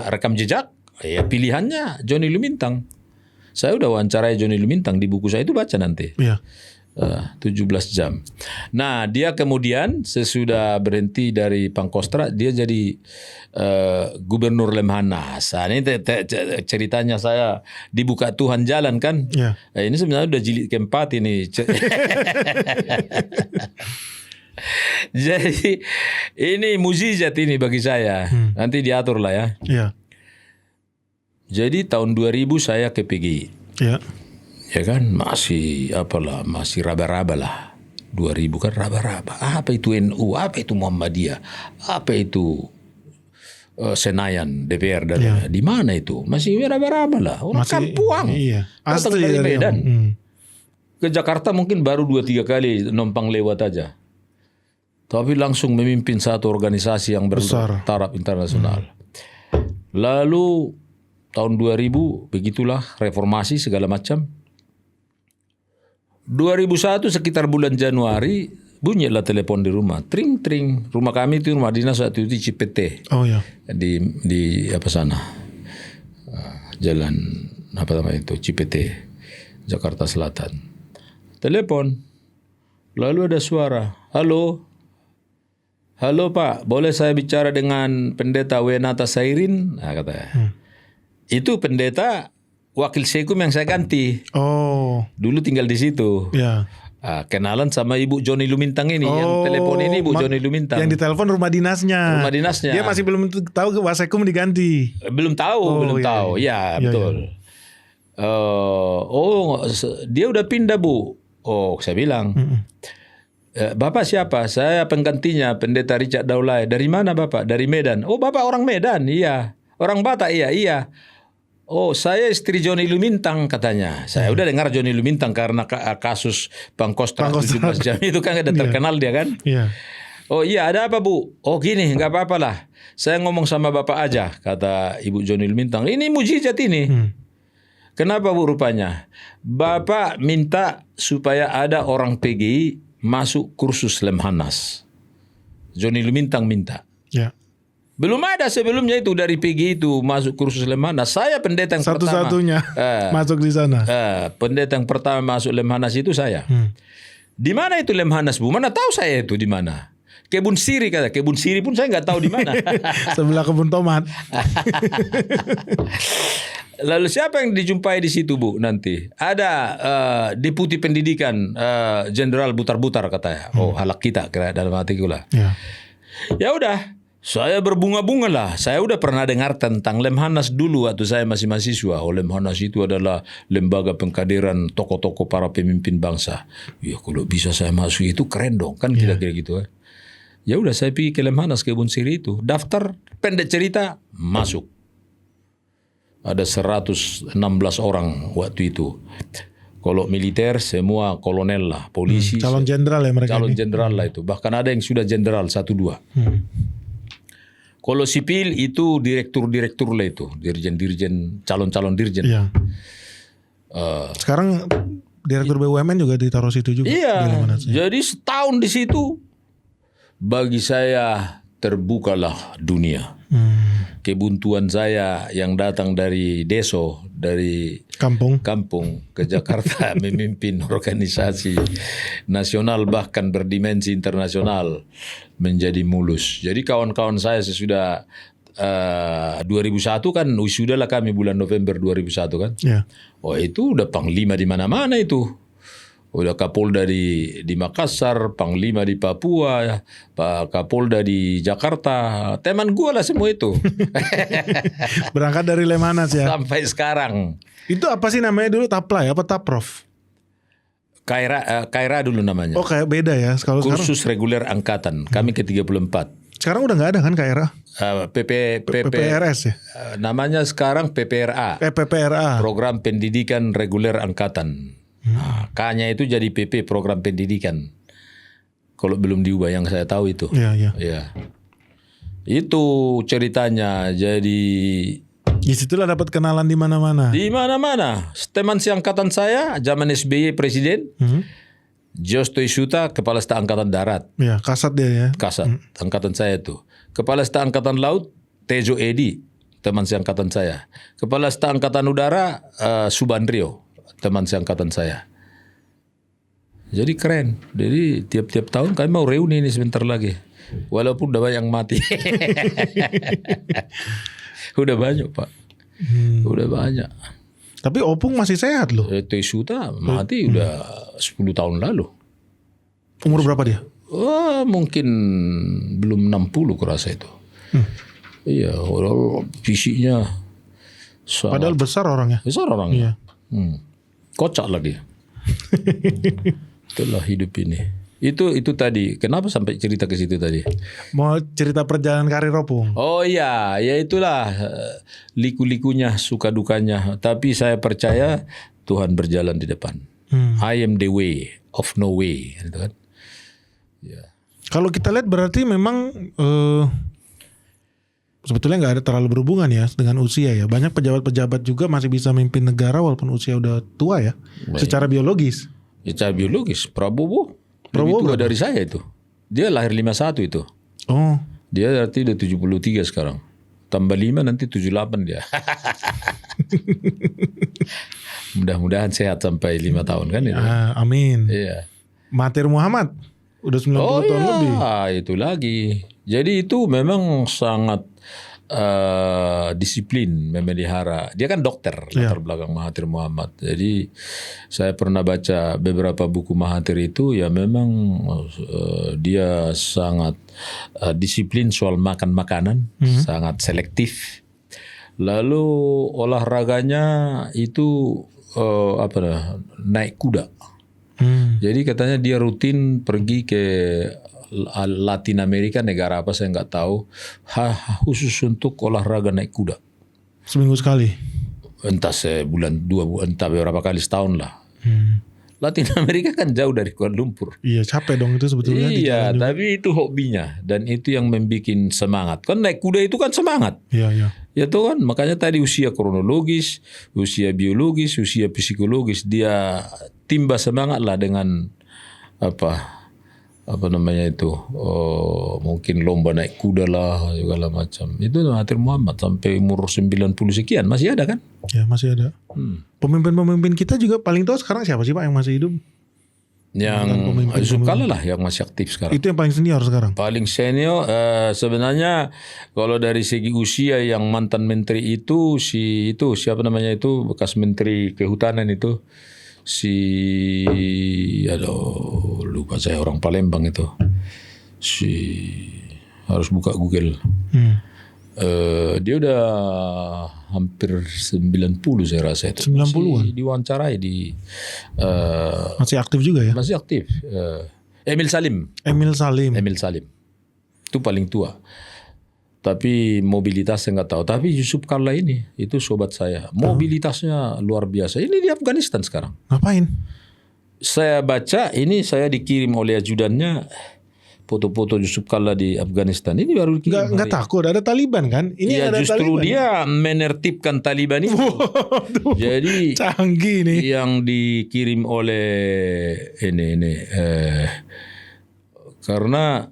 rekam jejak, ya pilihannya Johnny Lumintang. Saya udah wawancarai Johnny Lumintang, di buku saya itu baca nanti. Iya. 17 jam. Nah, dia kemudian sesudah berhenti dari Pangkostrat, dia jadi gubernur Lemhanas. Nah, ini ceritanya saya dibuka Tuhan jalan kan. Ya. Ini sebenarnya udah jilid keempat ini. Jadi ini mukjizat ini bagi saya. Nanti diatur lah ya. Ya. Jadi tahun 2000 saya ke PGI. Ya. Ya kan masih raba-raba lah. 2000 kan raba-raba. Apa itu NU? Apa itu Muhammadiyah? Apa itu Senayan DPR dan di mana itu? Masih raba-raba lah. Orang kampuang. Iya. Datang dari Medan. Ke Jakarta mungkin baru 2-3 kali numpang lewat aja. Tapi langsung memimpin satu organisasi yang bertaraf internasional. Lalu tahun 2000 begitulah reformasi segala macam. 2001 sekitar bulan Januari bunyilah telepon di rumah, tring tring. Rumah kami itu rumah dinas waktu itu di Cipete. Oh ya. Di apa sana? Jalan apa namanya itu? Cipete, Jakarta Selatan. Telepon. Lalu ada suara, "Halo. halo Pak, boleh saya bicara dengan pendeta Wenata Sairin? Nah, katanya. Itu pendeta wakil sekum yang saya ganti. Oh. Dulu tinggal di situ. Ya. Kenalan sama Ibu Joni Lumintang ini, yang telepon ini Ibu Joni Lumintang. Yang ditelepon rumah dinasnya. Rumah dinasnya. Dia masih belum tahu ke Wasekum diganti. Belum tahu, tahu. Ya, betul. Dia udah pindah Bu. Oh, saya bilang. Bapak siapa? Saya penggantinya, Pendeta Richard Daulay. Dari mana Bapak? Dari Medan. Oh, Bapak orang Medan? Iya. Orang Batak? Iya. Oh, saya istri Joni Lumintang katanya. Saya udah dengar Joni Lumintang karena kasus Pangkostrat 17 jam itu kan ada terkenal dia kan. Iya. Oh iya, ada apa Bu? Oh gini, nggak apa-apa lah. Saya ngomong sama Bapak aja, kata Ibu Joni Lumintang. Ini mujizat ini. Kenapa Bu rupanya? Bapak minta supaya ada orang PGI masuk kursus Lemhanas. Joni Lumintang minta. Ya. Belum ada sebelumnya itu dari PGI itu masuk kursus Lemhanas. Saya pendeta yang satu-satunya masuk di sana. Pendeta yang pertama masuk Lemhanas itu saya. Di mana itu Lemhanas Bu? Mana tahu saya itu di mana? Kebun Siri kata. Kebun Siri pun saya nggak tahu di mana. Sebelah kebun tomat. Lalu siapa yang dijumpai di situ Bu nanti? Ada Deputi Pendidikan Jenderal Butar-Butar katanya. Oh halak kita kira dalam hatiku lah. Ya udah, saya berbunga-bunga lah. Saya udah pernah dengar tentang Lemhanas dulu waktu saya masih mahasiswa. Oh Lemhanas itu adalah lembaga pengkaderan tokoh-tokoh para pemimpin bangsa. Ya kalau bisa saya masuk itu keren dong kan kira-kira gitu. Ya udah saya pergi ke Lemhanas Kebun Siri itu. Daftar, pendek cerita, masuk. Ada 116 orang waktu itu. Kalau militer semua kolonel lah, polisi. Calon jenderal ya mereka. Calon jenderal lah itu. Bahkan ada yang sudah jenderal 1-2. Kalau sipil itu direktur-direktur lah itu. Dirjen-dirjen, calon-calon dirjen. Iya. Sekarang direktur BUMN juga ditaruh situ juga. Iya. Jadi setahun di situ bagi saya terbukalah dunia. Kebuntuan saya yang datang dari deso, dari kampung ke Jakarta memimpin organisasi nasional bahkan berdimensi internasional menjadi mulus. Jadi kawan-kawan saya sesudah 2001 kan wisuda lah kami bulan November 2001 kan. Yeah. Oh itu udah panglima di mana-mana itu. Udah Kapolda di Makassar, Panglima di Papua, Pak Kapolda di Jakarta, teman gue lah semua itu. Berangkat dari Lemhanas ya? Sampai sekarang. Itu apa sih namanya dulu, Taplai apa Taprof? Kaira dulu namanya. Oh kayak beda ya? Kursus reguler angkatan, kami ke-34. Sekarang udah gak ada kan Kaira? PPRS ya? Namanya sekarang PPRA. PPRA. Program Pendidikan Reguler Angkatan. K-nya itu jadi PP program pendidikan. Kalau belum diubah yang saya tahu itu. Iya. Itu ceritanya. Jadi di situlah dapat kenalan di mana-mana. Di mana-mana. Teman seangkatan saya zaman SBY presiden. Josto Isuta kepala staf angkatan darat. Iya, Kasat dia ya. Kasat angkatan saya itu. Kepala staf angkatan laut Tejo Edi, teman seangkatan saya. Kepala staf angkatan udara Subandrio, teman seangkatan saya. Jadi keren. Jadi tiap-tiap tahun kami mau reuni ini sebentar lagi. Walaupun udah banyak yang mati. Udah banyak Pak. Udah banyak. Tapi Opung masih sehat loh. Tesuta mati udah 10 tahun lalu. Umur berapa dia? Mungkin belum 60 kurasa itu. Iya, fisiknya. Padahal besar orangnya. Besar orangnya. Iya. Kocak lagi. Itulah hidup ini. Itu tadi. Kenapa sampai cerita ke situ tadi? Mau cerita perjalanan karir Opung. Oh iya, ya itulah liku-likunya, suka dukanya. Tapi saya percaya Tuhan berjalan di depan. I am the way of no way, gitu kan? Ya. Kalau kita lihat berarti memang sebetulnya nggak ada terlalu berhubungan ya dengan usia ya. Banyak pejabat-pejabat juga masih bisa memimpin negara walaupun usia udah tua ya. Baik. Secara biologis. Secara biologis, Prabowo lebih tua dari saya itu. Dia lahir 51 itu. Oh. Dia berarti udah 73 sekarang. Tambah 5 nanti 78 dia. Mudah-mudahan sehat sampai 5 tahun kan itu. Amin. Iya. Mahathir Muhammad udah 90 tahun lebih. Itu lagi. Jadi itu memang sangat disiplin memelihara. Dia kan dokter latar belakang Mahathir Muhammad. Jadi saya pernah baca beberapa buku Mahathir itu, ya memang dia sangat disiplin soal makan makanan, sangat selektif. Lalu olahraganya itu naik kuda. Jadi katanya dia rutin pergi ke Latin Amerika, negara apa saya nggak tahu, khusus untuk olahraga naik kuda. Seminggu sekali? Entah sebulan, 2 bulan, entah beberapa kali setahun lah. Latin Amerika kan jauh dari Kuala Lumpur. Iya, capek dong itu sebetulnya. Iya, tapi itu hobinya dan itu yang membuat semangat. Kan naik kuda itu kan semangat. Iya. Ya tuh kan, makanya tadi usia kronologis, usia biologis, usia psikologis, dia timba semangat lah dengan apa namanya itu, mungkin lomba naik kuda lah segala macam. Itu Mahathir Muhammad sampai umur 90 sekian masih ada kan? Ya, masih ada. Pemimpin-pemimpin kita juga paling tua sekarang siapa sih Pak yang masih hidup? Yang Yusuf Kala lah yang masih aktif sekarang. Itu yang paling senior sekarang? Paling senior sebenarnya kalau dari segi usia yang mantan menteri itu siapa namanya itu, bekas menteri kehutanan itu, lupa saya, orang Palembang itu, harus buka Google. Dia udah hampir 90 saya rasa itu. 90-an? Diwawancarai masih aktif juga ya? Masih aktif. Emil Salim. Itu paling tua. Tapi mobilitasnya nggak tahu. Tapi Yusuf Kala ini, itu sobat saya. Mobilitasnya luar biasa. Ini di Afghanistan sekarang. Ngapain? Saya baca, ini saya dikirim oleh ajudannya foto-foto Yusuf Kala di Afghanistan. Ini baru dikirim. Nggak takut, ada Taliban kan? Ini ya, ada justru Taliban. Dia menertibkan Taliban itu. Jadi canggih nih. Yang dikirim oleh karena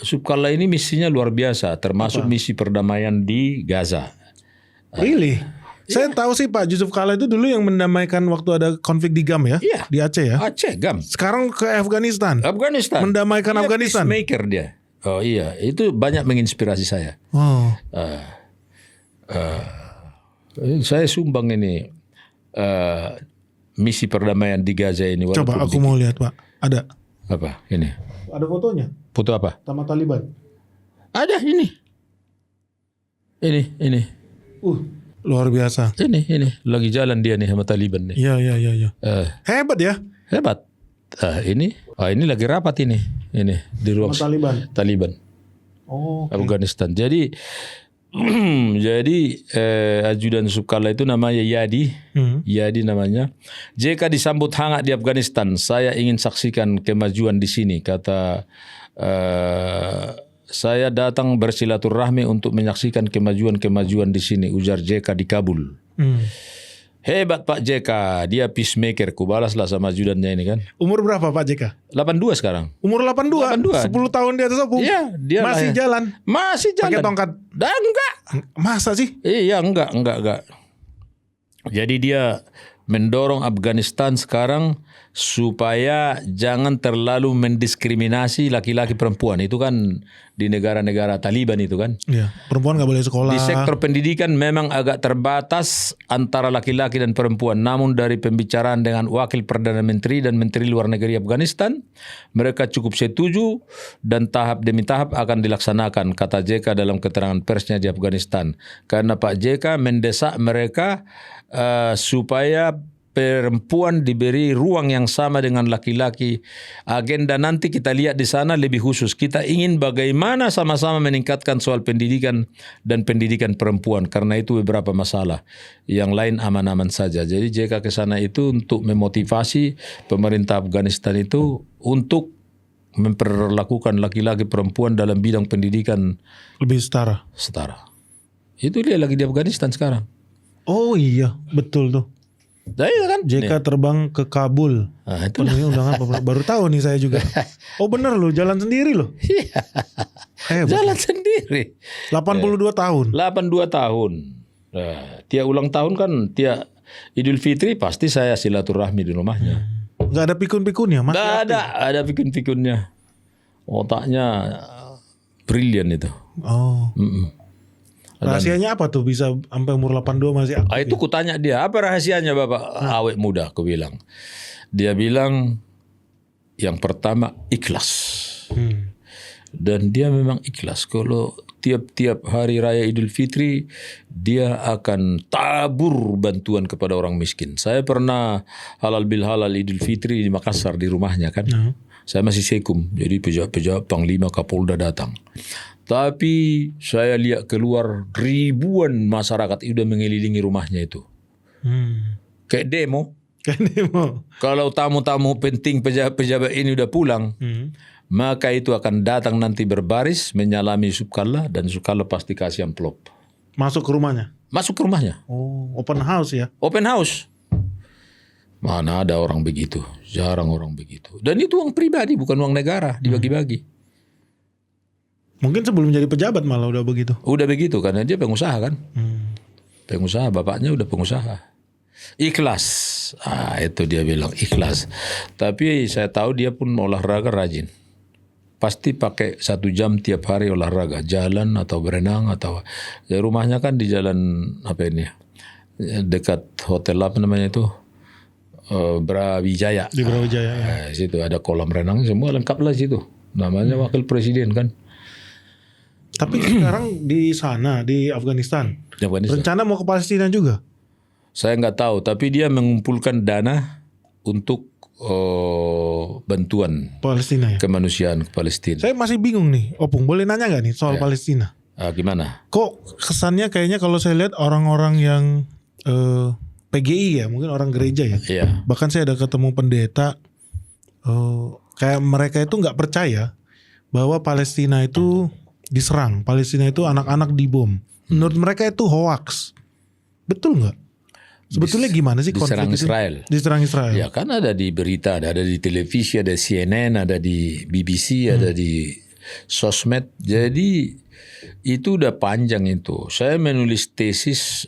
Yusuf Kala ini misinya luar biasa, termasuk misi perdamaian di Gaza. Really? Saya tahu sih Pak, Yusuf Kala itu dulu yang mendamaikan waktu ada konflik di GAM ya? Iya. Di Aceh ya? Aceh, GAM. Sekarang ke Afghanistan. Mendamaikan Afghanistan. Peacemaker dia. Oh iya, itu banyak menginspirasi saya. Oh. Saya sumbang ini misi perdamaian di Gaza ini. Coba aku mau lihat Pak. Ada. Apa? Ini. Ada fotonya. Foto apa? Sama Taliban. Ada ini. Ini. Luar biasa. Ini lagi jalan dia nih sama Taliban nih. Iya. Hebat ya? Hebat. Ini lagi rapat ini di ruang Taliban. Oh. Okay. Afghanistan. Jadi ajudan Yusuf Kala itu namanya Yadi. Yadi namanya. JK disambut hangat di Afghanistan. Saya ingin saksikan kemajuan di sini, kata. Saya datang bersilaturahmi untuk menyaksikan kemajuan di sini, ujar JK di Kabul. Hebat Pak JK, dia peacemaker. Kubalaslah sama ajudannya ini kan. Umur berapa Pak JK? 82 sekarang. Umur 82? 10 tahun di atas aku. Iya, dia masih jalan. Pakai tongkat. Enggak. Masa sih? Iya, enggak. Jadi dia mendorong Afghanistan sekarang supaya jangan terlalu mendiskriminasi laki-laki perempuan. Itu kan di negara-negara Taliban itu kan. Iya, perempuan nggak boleh sekolah. Di sektor pendidikan memang agak terbatas antara laki-laki dan perempuan. Namun dari pembicaraan dengan Wakil Perdana Menteri dan Menteri Luar Negeri Afghanistan, mereka cukup setuju dan tahap demi tahap akan dilaksanakan, kata JK dalam keterangan persnya di Afghanistan. Karena Pak JK mendesak mereka supaya perempuan diberi ruang yang sama dengan laki-laki. Agenda nanti kita lihat di sana lebih khusus. Kita ingin bagaimana sama-sama meningkatkan soal pendidikan dan pendidikan perempuan. Karena itu beberapa masalah. Yang lain aman-aman saja. Jadi JK ke sana itu untuk memotivasi pemerintah Afghanistan itu untuk memperlakukan laki-laki perempuan dalam bidang pendidikan lebih setara. Itu dia lagi di Afghanistan sekarang. Oh iya, betul tuh. Kan? JK terbang ke Kabul. Itulah. Ini undangan baru tahu nih saya juga. Oh bener loh, jalan sendiri loh. Jalan sendiri. 82 tahun. 82 tahun. Tiap ulang tahun kan, tiap Idul Fitri pasti saya silaturahmi di rumahnya. Gak ada pikun-pikunnya? Gak ada pikun-pikunnya. Otaknya Brilian itu. Oh. Rahasianya apa tuh bisa sampai umur 82 masih aktif? Itu kutanya dia, apa rahasianya Bapak awet muda? Aku bilang. Dia bilang yang pertama ikhlas. Dan dia memang ikhlas. Kalau tiap-tiap hari raya Idul Fitri dia akan tabur bantuan kepada orang miskin. Saya pernah halal bil halal Idul Fitri di Makassar di rumahnya kan. Saya masih sekum, jadi pejabat-pejabat Panglima Kapolda datang. Tapi saya lihat keluar ribuan masyarakat itu udah mengelilingi rumahnya itu. Kayak demo. Kalau tamu-tamu penting pejabat-pejabat ini udah pulang, maka itu akan datang nanti berbaris menyalami Subkala dan Subkala pasti kasih amplop. Masuk ke rumahnya? Masuk ke rumahnya. Oh, open house ya? Open house. Mana ada orang begitu, jarang orang begitu. Dan itu uang pribadi, bukan uang negara, dibagi-bagi. Mungkin sebelum jadi pejabat malah udah begitu. Udah begitu, karena dia pengusaha kan. Pengusaha, bapaknya udah pengusaha. Ikhlas, itu dia bilang ikhlas. Tapi saya tahu dia pun olahraga rajin. Pasti pakai 1 jam tiap hari olahraga, jalan atau berenang atau ya rumahnya kan di jalan apa ini, dekat hotel apa namanya itu. Brawijaya. Di Brawijaya ya. Situ ada kolam renang semua lengkap lah situ. Namanya wakil presiden kan. Tapi sekarang di sana di Afghanistan. Rencana mau ke Palestina juga? Saya nggak tahu. Tapi dia mengumpulkan dana untuk bantuan Palestina ya? Kemanusiaan ke Palestina. Saya masih bingung nih. Opung boleh nanya nggak nih soal Palestina? Gimana? Kok kesannya kayaknya kalau saya lihat orang-orang yang PGI ya, mungkin orang gereja ya. Iya. Bahkan saya ada ketemu pendeta, kayak mereka itu nggak percaya bahwa Palestina itu diserang, Palestina itu anak-anak dibom. Menurut mereka itu hoax. Betul nggak? Sebetulnya gimana sih konflik diserang itu? Israel? Diserang Israel. Ya kan ada di berita, ada di televisi, ada CNN, ada di BBC, ada di sosmed. Jadi itu udah panjang itu. Saya menulis tesis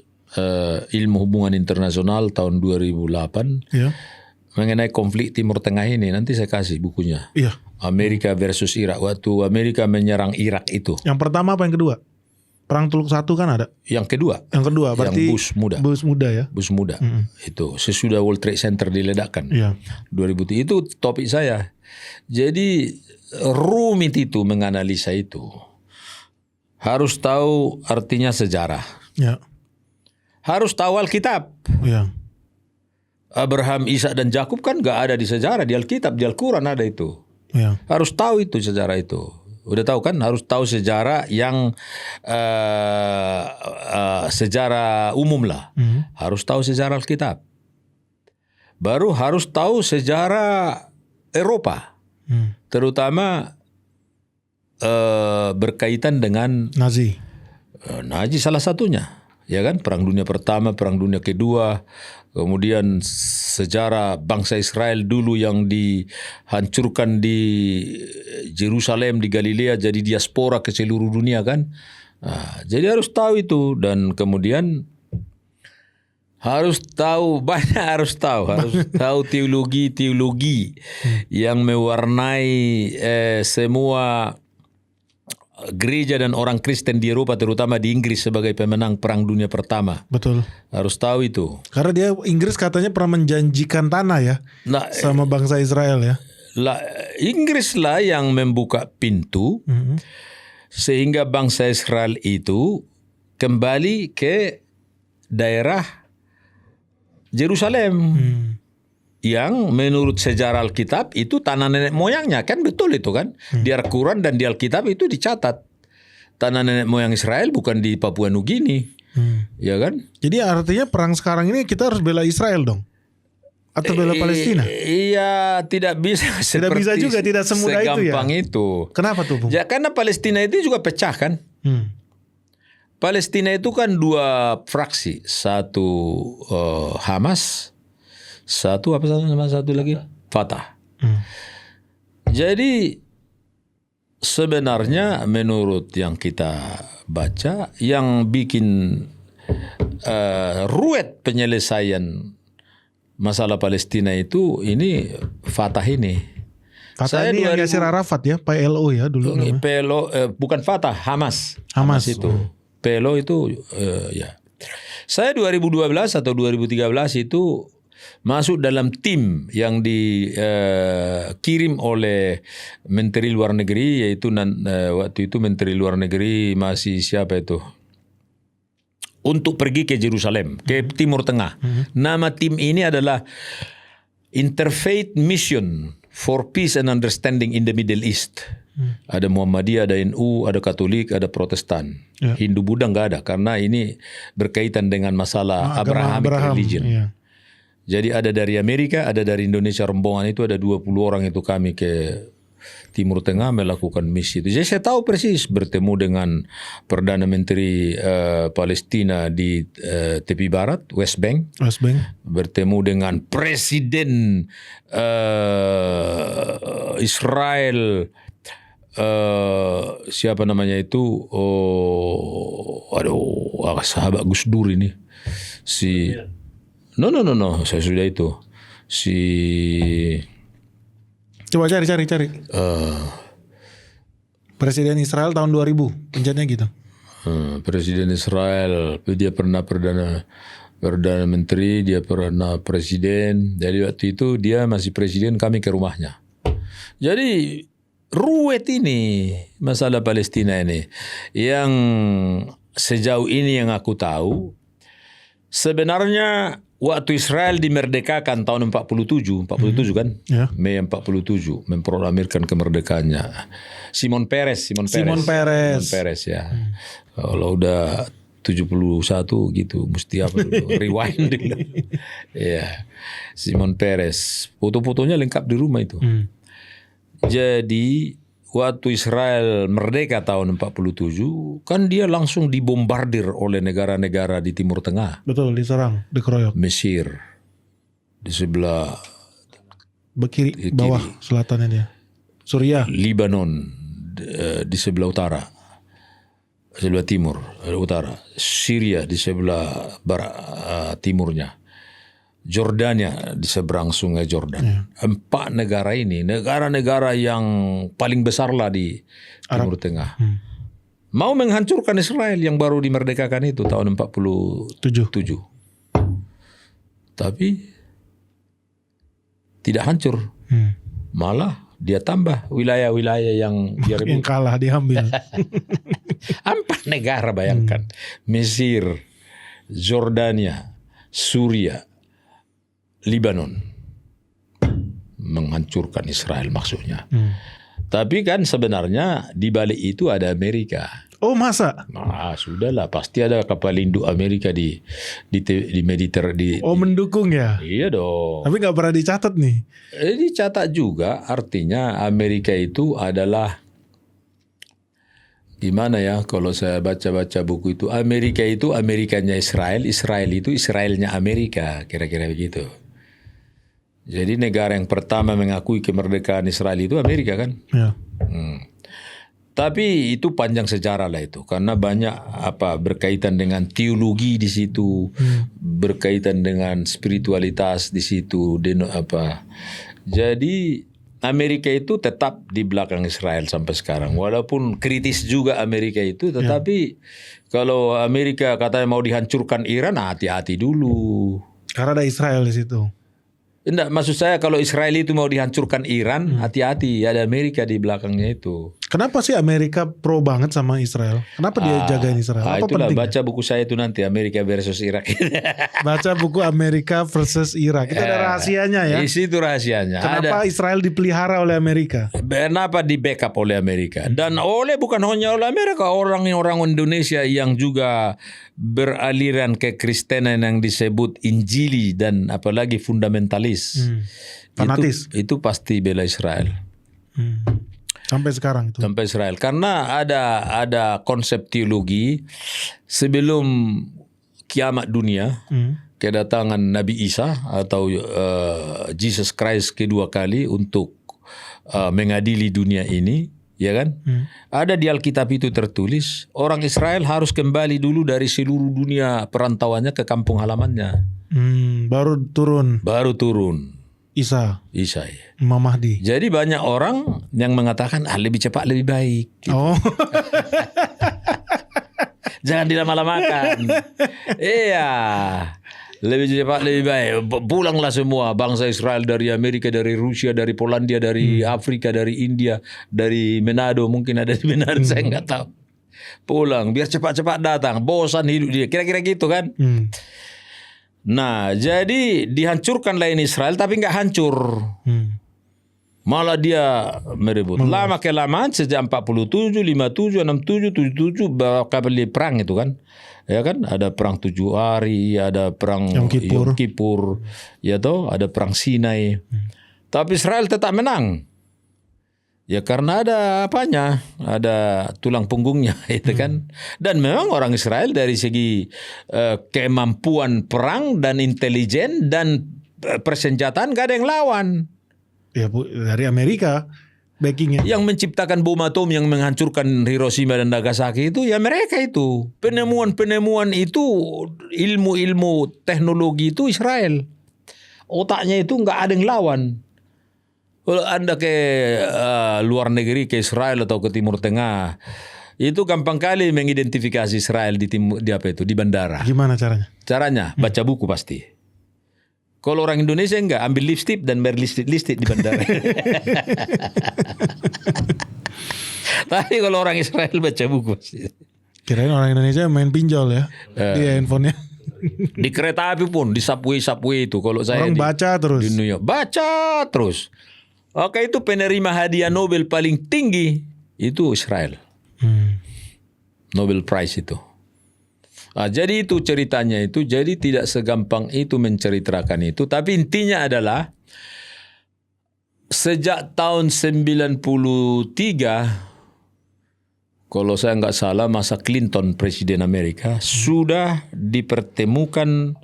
ilmu hubungan internasional tahun 2008 mengenai konflik Timur Tengah ini. Nanti saya kasih bukunya. Iya. Amerika versus Irak. Waktu Amerika menyerang Irak itu. Yang pertama apa yang kedua? Perang Teluk 1 kan ada. Yang kedua. Yang kedua berarti yang Bush muda. Bush muda ya. Bush muda. Itu sesudah World Trade Center diledakkan. Iya. 2000 itu topik saya. Jadi rumit itu menganalisa itu. Harus tahu artinya sejarah. Ya. Harus tahu Alkitab. Ya. Abraham, Ishak dan Yakub kan gak ada di sejarah, di Alkitab, di Al-Quran ada itu. Ya. Harus tahu itu sejarah itu. Udah tahu kan? Harus tahu sejarah yang sejarah umum lah. Harus tahu sejarah Alkitab. Baru harus tahu sejarah Eropa. Terutama berkaitan dengan Nazi. Nazi salah satunya. Ya kan, Perang Dunia Pertama, Perang Dunia Kedua, kemudian sejarah bangsa Israel dulu yang dihancurkan di Yerusalem, di Galilea, jadi diaspora ke seluruh dunia kan. Jadi harus tahu itu, dan kemudian harus tahu, banyak harus tahu teologi yang mewarnai semua gereja dan orang Kristen di Eropa, terutama di Inggris sebagai pemenang Perang Dunia Pertama. Betul. Harus tahu itu. Karena dia Inggris katanya pernah menjanjikan tanah ya sama bangsa Israel ya. Inggris lah yang membuka pintu sehingga bangsa Israel itu kembali ke daerah Yerusalem. Yang menurut sejarah Alkitab itu tanah nenek moyangnya, kan betul itu kan. Di Al-Quran dan di Alkitab itu dicatat. Tanah nenek moyang Israel bukan di Papua Nugini. Ya kan? Jadi artinya perang sekarang ini kita harus bela Israel dong? Atau bela Palestina? Iya, tidak bisa. Tidak bisa juga, tidak semudah itu ya? Segampang itu. Kenapa tuh, Bung? Ya karena Palestina itu juga pecah kan. Palestina itu kan 2 fraksi. Satu Hamas. Satu lagi Fatah. Jadi sebenarnya menurut yang kita baca, yang bikin ruwet penyelesaian masalah Palestina itu ini Fatah ini. Fatah ini yang Yasir Arafat ya, PLO ya dulu. PLO bukan Fatah, Hamas. Hamas itu. PLO itu ya. Saya 2012 atau 2013 itu masuk dalam tim yang dikirim oleh Menteri Luar Negeri, yaitu waktu itu Menteri Luar Negeri masih siapa itu? Untuk pergi ke Yerusalem, ke Timur Tengah. Nama tim ini adalah Interfaith Mission for Peace and Understanding in the Middle East. Ada Muhammadiyah, ada NU, ada Katolik, ada Protestan. Hindu Buddha nggak ada, karena ini berkaitan dengan masalah Abrahamic religion. Jadi ada dari Amerika, ada dari Indonesia, rombongan itu ada 20 orang itu kami ke Timur Tengah melakukan misi itu. Jadi saya tahu persis, bertemu dengan Perdana Menteri Palestina di tepi barat, West Bank. Bertemu dengan Presiden Israel, siapa namanya itu? Sahabat Gus Dur ini. No, saya sudah itu. Coba cari. Presiden Israel tahun 2000, pencetnya gitu. Presiden Israel, dia pernah perdana menteri, dia pernah presiden. Jadi waktu itu dia masih presiden, kami ke rumahnya. Jadi ruwet ini masalah Palestina ini. Yang sejauh ini yang aku tahu, sebenarnya waktu Israel dimerdekakan tahun 47 kan? Mei 47 memproklamirkan kemerdekaannya. Simon Peres ya. Kalau udah 71 gitu mesti apa dulu? Rewind dulu. Ya. Simon Peres. Foto-fotonya lengkap di rumah itu. Jadi waktu Israel merdeka tahun 47, kan dia langsung dibombardir oleh negara-negara di Timur Tengah. Betul, diserang, dikeroyok. Mesir di sebelah kiri, bawah selatannya dia. Suriah. Lebanon di sebelah utara, sebelah timur, utara. Syria di sebelah barat, timurnya. Jordania di seberang sungai Jordan. 4 negara ini, negara-negara yang paling besar lah di Timur Tengah. Mau menghancurkan Israel yang baru dimerdekakan itu tahun 47. Tapi tidak hancur. Malah dia tambah wilayah-wilayah yang dia yang kalah diambil. 4 negara bayangkan. Mesir, Jordania, Suriah, Lebanon, menghancurkan Israel maksudnya. Tapi kan sebenarnya di balik itu ada Amerika. Oh masa? Nah, sudahlah, pasti ada kapal induk Amerika di Mediterania. Mendukung ya? Iya dong. Tapi nggak pernah dicatat nih. Dicatat juga, artinya Amerika itu adalah, gimana ya kalau saya baca-baca buku itu, Amerika itu Amerikanya Israel, Israel itu Israelnya Amerika, kira-kira begitu. Jadi negara yang pertama mengakui kemerdekaan Israel itu Amerika kan. Ya. Tapi itu panjang sejarah lah itu, karena banyak berkaitan dengan teologi di situ, berkaitan dengan spiritualitas di situ, Jadi Amerika itu tetap di belakang Israel sampai sekarang. Walaupun kritis juga Amerika itu, tetapi kalau Amerika katanya mau dihancurkan Iran, hati-hati dulu. Karena ada Israel di situ. Enggak, maksud saya kalau Israel itu mau dihancurkan Iran, hati-hati, ada Amerika di belakangnya itu. Kenapa sih Amerika pro banget sama Israel? Kenapa dia jagain Israel? Apa itulah, pentingnya? baca buku saya itu nanti, Amerika versus Irak. Baca buku Amerika versus Irak. Itu ada rahasianya ya. Di situ rahasianya. Kenapa Israel dipelihara oleh Amerika? Kenapa di backup oleh Amerika? Dan bukan hanya oleh Amerika, orang-orang Indonesia yang juga beraliran kekristenan yang disebut Injili dan apalagi fundamentalis. Fanatis. Itu pasti bela Israel. Sampai sekarang itu. Sampai Israel. Karena ada konsep teologi sebelum kiamat dunia, kedatangan Nabi Isa atau Jesus Christ kedua kali untuk mengadili dunia ini, ya kan? Ada di Alkitab itu tertulis, orang Israel harus kembali dulu dari seluruh dunia perantauannya ke kampung halamannya. Baru turun. Isa. Isa ya. Imam Mahdi. Jadi banyak orang yang mengatakan lebih cepat lebih baik. Gitu. Oh. Jangan dilama-lamakan. Iya. Lebih cepat lebih baik. Pulanglah semua bangsa Israel dari Amerika, dari Rusia, dari Polandia, dari Afrika, dari India, dari Manado, mungkin ada di Manado, saya nggak tahu. Pulang biar cepat-cepat datang. Bosan hidup dia. Kira-kira gitu kan? Nah, jadi dihancurkanlah ini Israel, tapi nggak hancur. Malah dia merebut. Lama kelamaan sejak 47, 57, 67, 77 kali perang itu kan. Ya kan, ada perang 7 hari, ada perang Yom Kippur, ya toh, ada perang Sinai. Tapi Israel tetap menang. Ya karena ada apanya, ada tulang punggungnya itu kan. Dan memang orang Israel dari segi kemampuan perang dan intelijen dan persenjataan gak ada yang lawan. Ya Bu, dari Amerika backingnya. Yang menciptakan bom atom yang menghancurkan Hiroshima dan Nagasaki itu ya mereka itu. Penemuan-penemuan itu, ilmu-ilmu teknologi itu Israel. Otaknya itu gak ada yang lawan. Kalau Anda ke luar negeri, ke Israel atau ke Timur Tengah, itu gampang kali mengidentifikasi Israel di apa itu, di bandara. Gimana caranya? Caranya baca buku pasti. Kalau orang Indonesia enggak, ambil lipstick dan berlistik di bandara. Tapi kalau orang Israel baca buku pasti. Kirain orang Indonesia main pinjol ya di handphonenya. Di kereta api pun, di subway itu. Kalau saya orang baca terus. Di New York, baca terus. Oke, itu penerima hadiah Nobel paling tinggi itu Israel. Nobel Prize itu. Nah, jadi itu ceritanya itu. Jadi tidak segampang itu menceritakan itu. Tapi intinya adalah sejak tahun 93, kalau saya nggak salah masa Clinton Presiden Amerika, sudah dipertemukan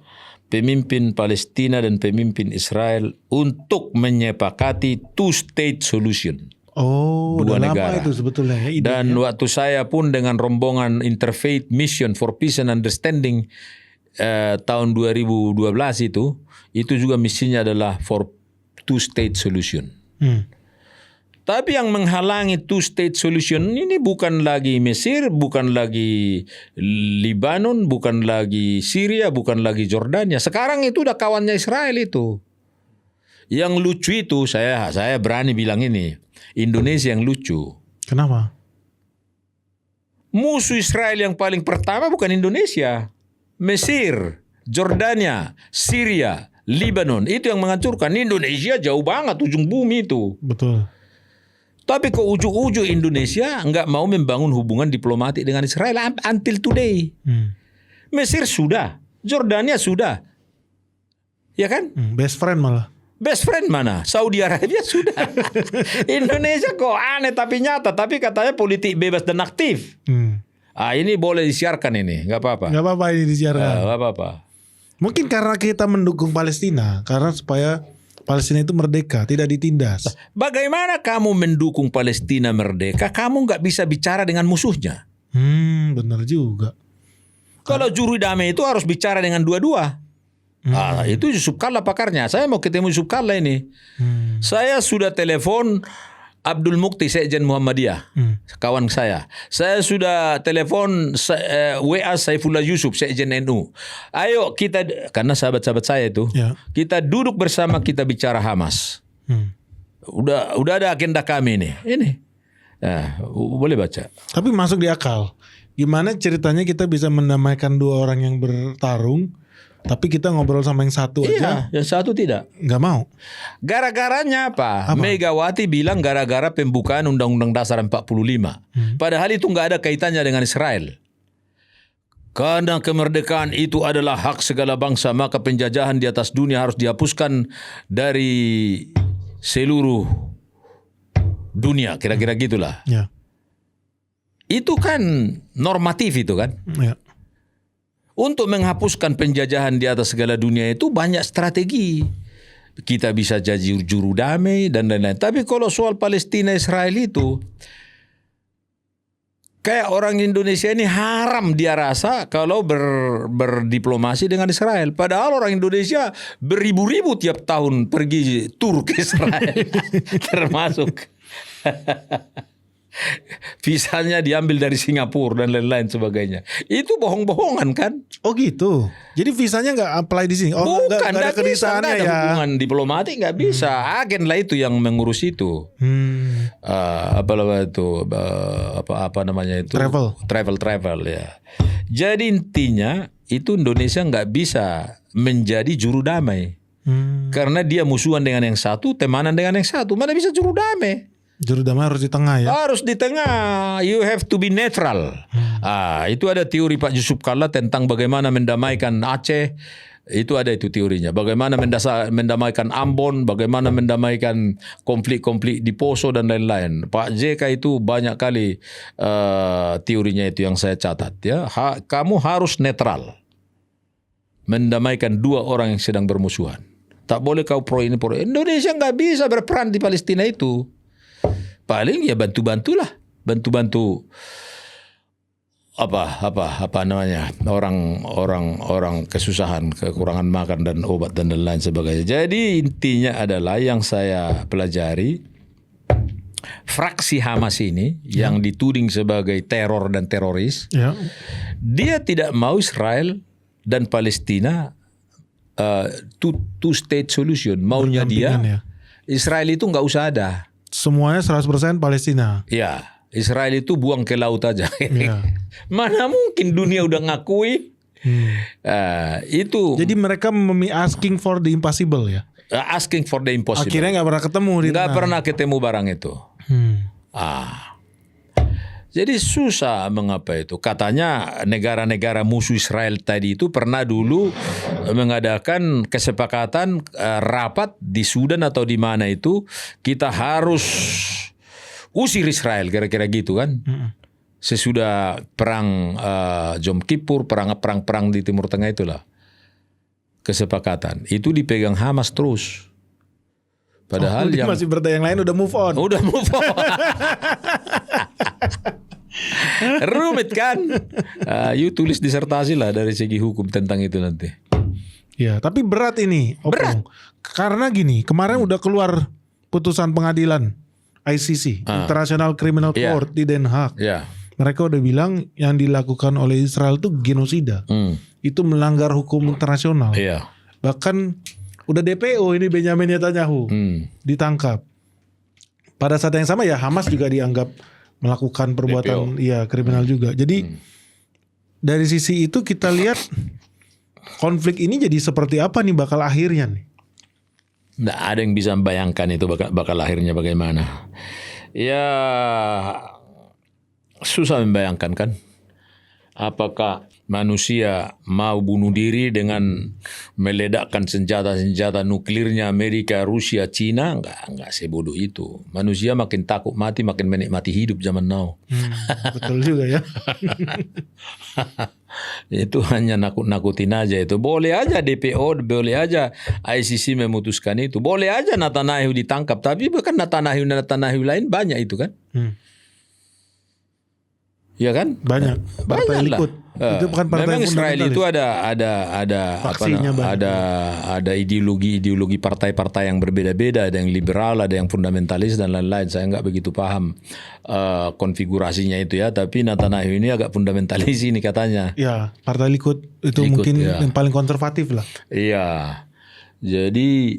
pemimpin Palestina dan pemimpin Israel untuk menyepakati two-state solution. Oh, dua udah negara. lama itu sebetulnya ya, idenya. Dan waktu saya pun dengan rombongan Interfaith Mission for Peace and Understanding tahun 2012 itu juga misinya adalah for two-state solution. Tapi yang menghalangi two-state solution ini bukan lagi Mesir, bukan lagi Libanon, bukan lagi Syria, bukan lagi Jordania. Sekarang itu udah kawannya Israel itu. Yang lucu itu saya berani bilang ini, Indonesia yang lucu. Kenapa? Musuh Israel yang paling pertama bukan Indonesia. Mesir, Jordania, Syria, Libanon. Itu yang menghancurkan. Indonesia jauh banget ujung bumi itu. Betul. Tapi ke ujung-ujung Indonesia nggak mau membangun hubungan diplomatik dengan Israel until today. Mesir sudah, Jordania sudah, ya kan? Best friend malah. Best friend mana? Saudi Arabia sudah. Indonesia kok aneh tapi nyata. Tapi katanya politik bebas dan aktif. Ini boleh disiarkan ini, nggak apa-apa. Nggak apa-apa ini disiarkan. Nggak apa-apa. Mungkin karena kita mendukung Palestina, karena supaya Palestina itu merdeka, tidak ditindas. Bagaimana kamu mendukung Palestina merdeka? Kamu nggak bisa bicara dengan musuhnya. Benar juga. Kalau juru damai itu harus bicara dengan dua-dua. Itu Yusuf Kalla pakarnya. Saya mau ketemu Yusuf Kalla ini. Saya sudah telepon Abdul Mukti Sekjen Muhammadiyah, kawan saya. Saya sudah telepon WA Saifullah Yusuf Sekjen NU. Ayo kita, karena sahabat-sahabat saya itu, kita duduk bersama, kita bicara Hamas. Udah ada agenda kami nih. Ini. Nah, boleh baca. Tapi masuk di akal. Gimana ceritanya kita bisa mendamaikan dua orang yang bertarung, tapi kita ngobrol sama yang satu aja. Yang satu tidak. Nggak mau. Gara-garanya apa? Megawati bilang gara-gara pembukaan Undang-Undang Dasar 45. Padahal itu nggak ada kaitannya dengan Israel. Karena kemerdekaan itu adalah hak segala bangsa, maka penjajahan di atas dunia harus dihapuskan dari seluruh dunia. Kira-kira gitulah. Ya. Itu kan normatif itu kan. Ya. Untuk menghapuskan penjajahan di atas segala dunia itu banyak strategi. Kita bisa jadi juru damai dan lain-lain. Tapi kalau soal Palestina Israel itu, Kayak orang Indonesia ini haram dia rasa kalau berdiplomasi dengan Israel. Padahal orang Indonesia beribu-ribu tiap tahun pergi tur ke Israel. Termasuk visanya diambil dari Singapura dan lain-lain sebagainya. Itu bohong-bohongan kan? Oh gitu. Jadi visanya nggak apply di sini? Oh, bukan, nggak ada kedesanya ya? Hubungan diplomatik nggak bisa. Agen lah itu yang mengurus itu. Apa namanya itu? Travel ya. Jadi intinya itu Indonesia nggak bisa menjadi juru damai. Karena dia musuhan dengan yang satu, temanan dengan yang satu. Mana bisa juru damai? Juru damai harus di tengah ya? Harus di tengah. You have to be neutral. Itu ada teori Pak Yusuf Kalla tentang bagaimana mendamaikan Aceh. Itu ada itu teorinya. Bagaimana mendamaikan Ambon, bagaimana mendamaikan konflik-konflik di Poso dan lain-lain. Pak JK itu banyak kali teorinya itu yang saya catat. Ya, kamu harus netral. Mendamaikan dua orang yang sedang bermusuhan. Tak boleh kau pro ini pro. Indonesia nggak bisa berperan di Palestina itu. Paling ya bantu apa namanya orang kesusahan, kekurangan makan dan obat dan lain sebagainya. Jadi intinya adalah yang saya pelajari, fraksi Hamas ini yang dituding sebagai teror dan teroris, dia tidak mau Israel dan Palestina two state solution. Maunya dia Israel itu nggak usah ada. Semuanya 100% Palestina. Ya, Israel itu buang ke laut aja. Mana mungkin dunia udah ngakui. Itu. Jadi mereka asking for the impossible ya? Asking for the impossible. Akhirnya nggak pernah ketemu. Nggak pernah ketemu barang itu. Jadi susah mengapa itu. Katanya negara-negara musuh Israel tadi itu pernah dulu mengadakan kesepakatan rapat di Sudan atau di mana itu. Kita harus usir Israel kira-kira gitu kan. Sesudah perang Jom Kippur, perang di Timur Tengah itulah. Kesepakatan. Itu dipegang Hamas terus. Padahal yang masih berdaya yang lain udah move on. Rumit kan? You tulis disertasi lah dari segi hukum tentang itu nanti. Ya, tapi berat ini. Berat. Karena gini, kemarin udah keluar putusan pengadilan ICC, International Criminal Court di Den Haag. Mereka udah bilang yang dilakukan oleh Israel itu genosida. Itu melanggar hukum internasional. Bahkan udah DPO ini Benjamin Netanyahu ditangkap. Pada saat yang sama ya Hamas juga dianggap melakukan perbuatan kriminal juga. Jadi dari sisi itu kita lihat konflik ini jadi seperti apa nih bakal akhirnya nih? Nggak ada yang bisa membayangkan itu bakal akhirnya bagaimana. Ya susah membayangkan kan. Apakah manusia mau bunuh diri dengan meledakkan senjata-senjata nuklirnya Amerika, Rusia, Cina? Enggak sebodoh itu. Manusia makin takut mati, makin menikmati hidup zaman now. Betul juga ya. Itu hanya nakut-nakutin aja itu. Boleh aja DPO, boleh aja ICC memutuskan itu. Boleh aja Netanyahu ditangkap. Tapi bukan Netanyahu lain banyak itu kan. Ya kan? Banyak. Partai Likud. Itu bukan partai memang Israel itu ada ideologi partai-partai yang berbeda-beda, ada yang liberal, ada yang fundamentalis dan lain-lain. Saya nggak begitu paham konfigurasinya itu ya, tapi Netanyahu ini agak fundamentalis ini katanya. Ya, partai Likud itu mungkin yang paling konservatif lah. Iya. Jadi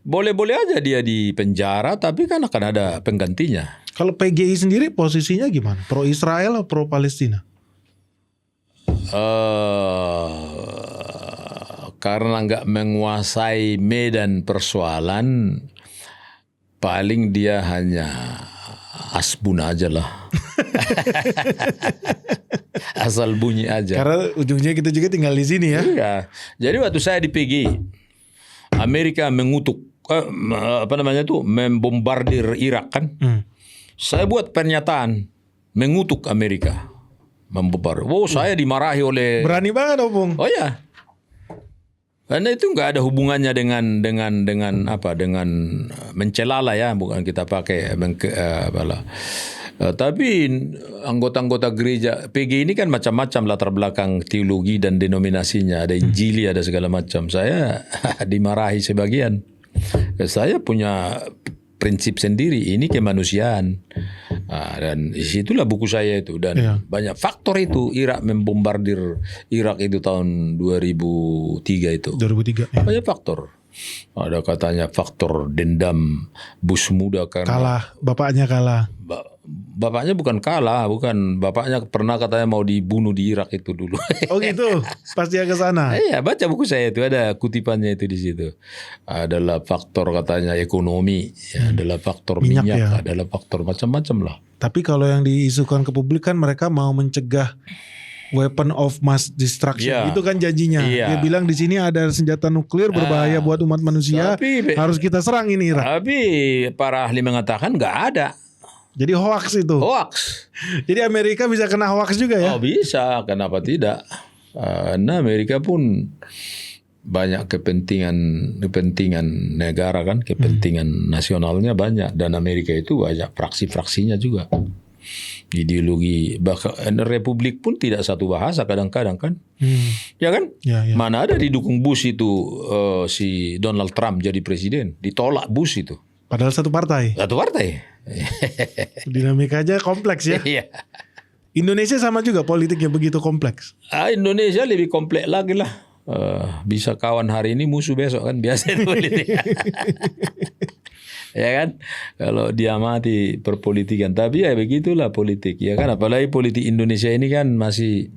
boleh-boleh aja dia di penjara, tapi kan akan ada penggantinya. Kalau PGI sendiri posisinya gimana? Pro Israel atau pro Palestina? Karena nggak menguasai medan persoalan, paling dia hanya asbun aja lah. Asal bunyi aja. Karena ujungnya kita juga tinggal di sini ya. Iya. Jadi waktu saya di PGI, Amerika mengutuk membombardir Irak kan. Saya buat pernyataan mengutuk Amerika membombardir. Saya dimarahi oleh. Berani banget Opung. Oh ya. Karena itu nggak ada hubungannya dengan mencela lah ya, bukan kita pakai Tapi anggota-anggota gereja PG ini kan macam-macam latar belakang teologi dan denominasinya. Ada Injili, ada segala macam. Saya dimarahi sebagian. Saya punya prinsip sendiri, ini kemanusiaan. Dan disitulah buku saya itu. Dan banyak faktor itu. Irak membombardir Irak itu tahun 2003 itu. 2003. Ya. Banyak faktor. Ada katanya faktor dendam Bush muda karena kalah, bapaknya kalah. Bapaknya bukan kalah, bukan. Bapaknya pernah katanya mau dibunuh di Irak itu dulu. Oh gitu, pas dia ke sana. Iya, baca buku saya itu ada kutipannya itu di situ. Adalah faktor katanya ekonomi, adalah faktor minyak ya. Adalah faktor macam-macam lah. Tapi kalau yang diisukan ke publik kan mereka mau mencegah weapon of mass destruction. Itu kan janjinya. Dia bilang di sini ada senjata nuklir berbahaya buat umat manusia. Harus kita serang ini Irak. Tapi para ahli mengatakan nggak ada. Jadi hoax itu. Hoax. Jadi Amerika bisa kena hoax juga ya? Oh bisa, kenapa tidak? Nah Amerika pun banyak kepentingan negara kan, kepentingan nasionalnya banyak. Dan Amerika itu banyak fraksi-fraksinya juga. Ideologi bahkan Republik pun tidak satu bahasa kadang-kadang kan, ya kan? Ya. Mana ada didukung Bush itu si Donald Trump jadi presiden, ditolak Bush itu. Padahal satu partai. Satu partai. Dinamika aja kompleks ya. Indonesia sama juga politiknya begitu kompleks. Indonesia lebih kompleks lagi lah. Bisa kawan hari ini musuh besok kan biasa itu politik. Ya kan, kalau diamati perpolitikan, tapi ya begitulah politik, ya kan. Apalagi politik Indonesia ini kan masih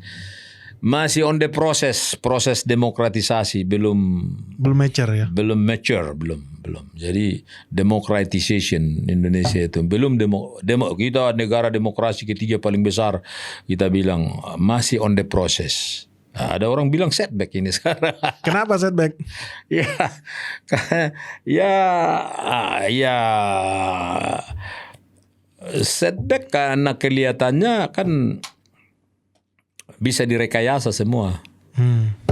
on the proses demokratisasi, belum mature ya, belum. Jadi democratization Indonesia itu belum kita negara demokrasi ketiga paling besar, kita bilang masih on the process. Ada orang bilang setback ini sekarang. Kenapa setback? Ya setback karena kelihatannya kan bisa direkayasa semua.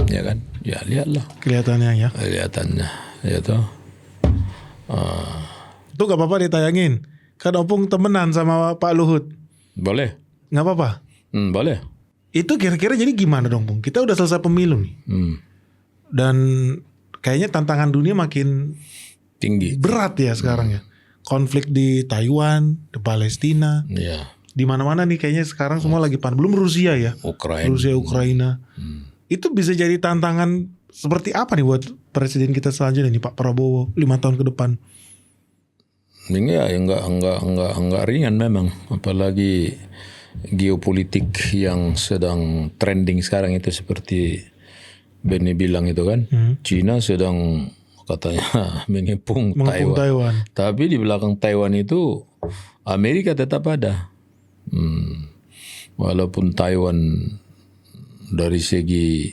Ya kan? Ya lihatlah. Kelihatannya ya. Ya toh. Itu gak apa-apa ditayangin. Kan Opung temenan sama Pak Luhut. Boleh. Gak apa-apa? Boleh. Itu kira-kira jadi gimana dong Pung? Kita udah selesai pemilu nih. Dan kayaknya tantangan dunia makin tinggi. Berat ya sekarang ya. Konflik di Taiwan, di Palestina. Iya. Di mana-mana nih kayaknya sekarang semua lagi belum Rusia ya. Ukraina. Itu bisa jadi tantangan seperti apa nih buat presiden kita selanjutnya nih Pak Prabowo 5 tahun ke depan? Ya enggak ringan memang, apalagi geopolitik yang sedang trending sekarang itu seperti Benny bilang itu kan. Cina sedang katanya mengepung Taiwan. Tapi di belakang Taiwan itu Amerika tetap ada. Walaupun Taiwan dari segi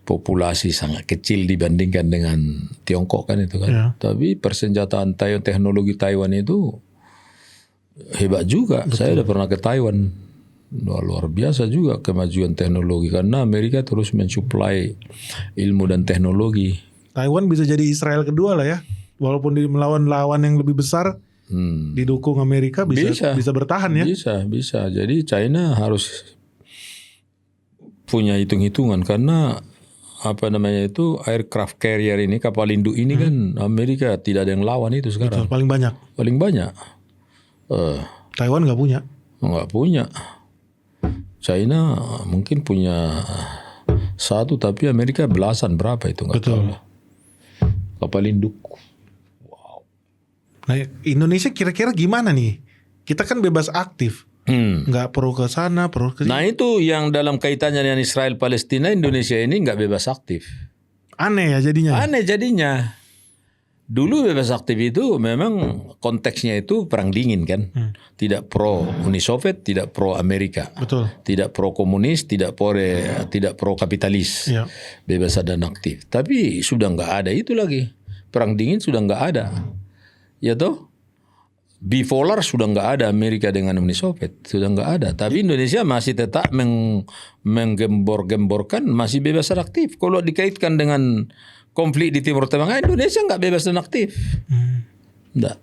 populasi sangat kecil dibandingkan dengan Tiongkok kan itu kan. Ya. Tapi persenjataan Taiwan, teknologi Taiwan itu hebat juga. Betul. Saya udah pernah ke Taiwan. Luar biasa juga kemajuan teknologi karena Amerika terus mensuplai ilmu dan teknologi. Taiwan bisa jadi Israel kedua lah ya. Walaupun melawan lawan yang lebih besar, didukung Amerika bisa bertahan ya. Bisa. Jadi China harus punya hitung-hitungan karena aircraft carrier ini, kapal induk ini kan Amerika tidak ada yang lawan itu sekarang. Betul, paling banyak. Taiwan nggak punya. China mungkin punya satu tapi Amerika belasan berapa itu nggak tahu lah. Kapal induk. Wow. Nah Indonesia kira-kira gimana nih? Kita kan bebas aktif. Nggak pro ke sana, pro ke sini. Nah itu yang dalam kaitannya dengan Israel Palestina, Indonesia ini nggak bebas aktif. Aneh jadinya. Dulu bebas aktif itu memang konteksnya itu perang dingin kan. Tidak pro Uni Soviet, tidak pro Amerika. Betul. Tidak pro komunis, tidak pro kapitalis. Ya. Bebas dan aktif. Tapi sudah nggak ada itu lagi. Perang dingin sudah nggak ada. Ya toh? Bipolar sudah nggak ada, Amerika dengan Uni Soviet sudah nggak ada. Tapi Indonesia masih tetap menggembor-gemborkan masih bebas dan aktif. Kalau dikaitkan dengan konflik di Timur Tengah, Indonesia nggak bebas dan aktif. Nggak.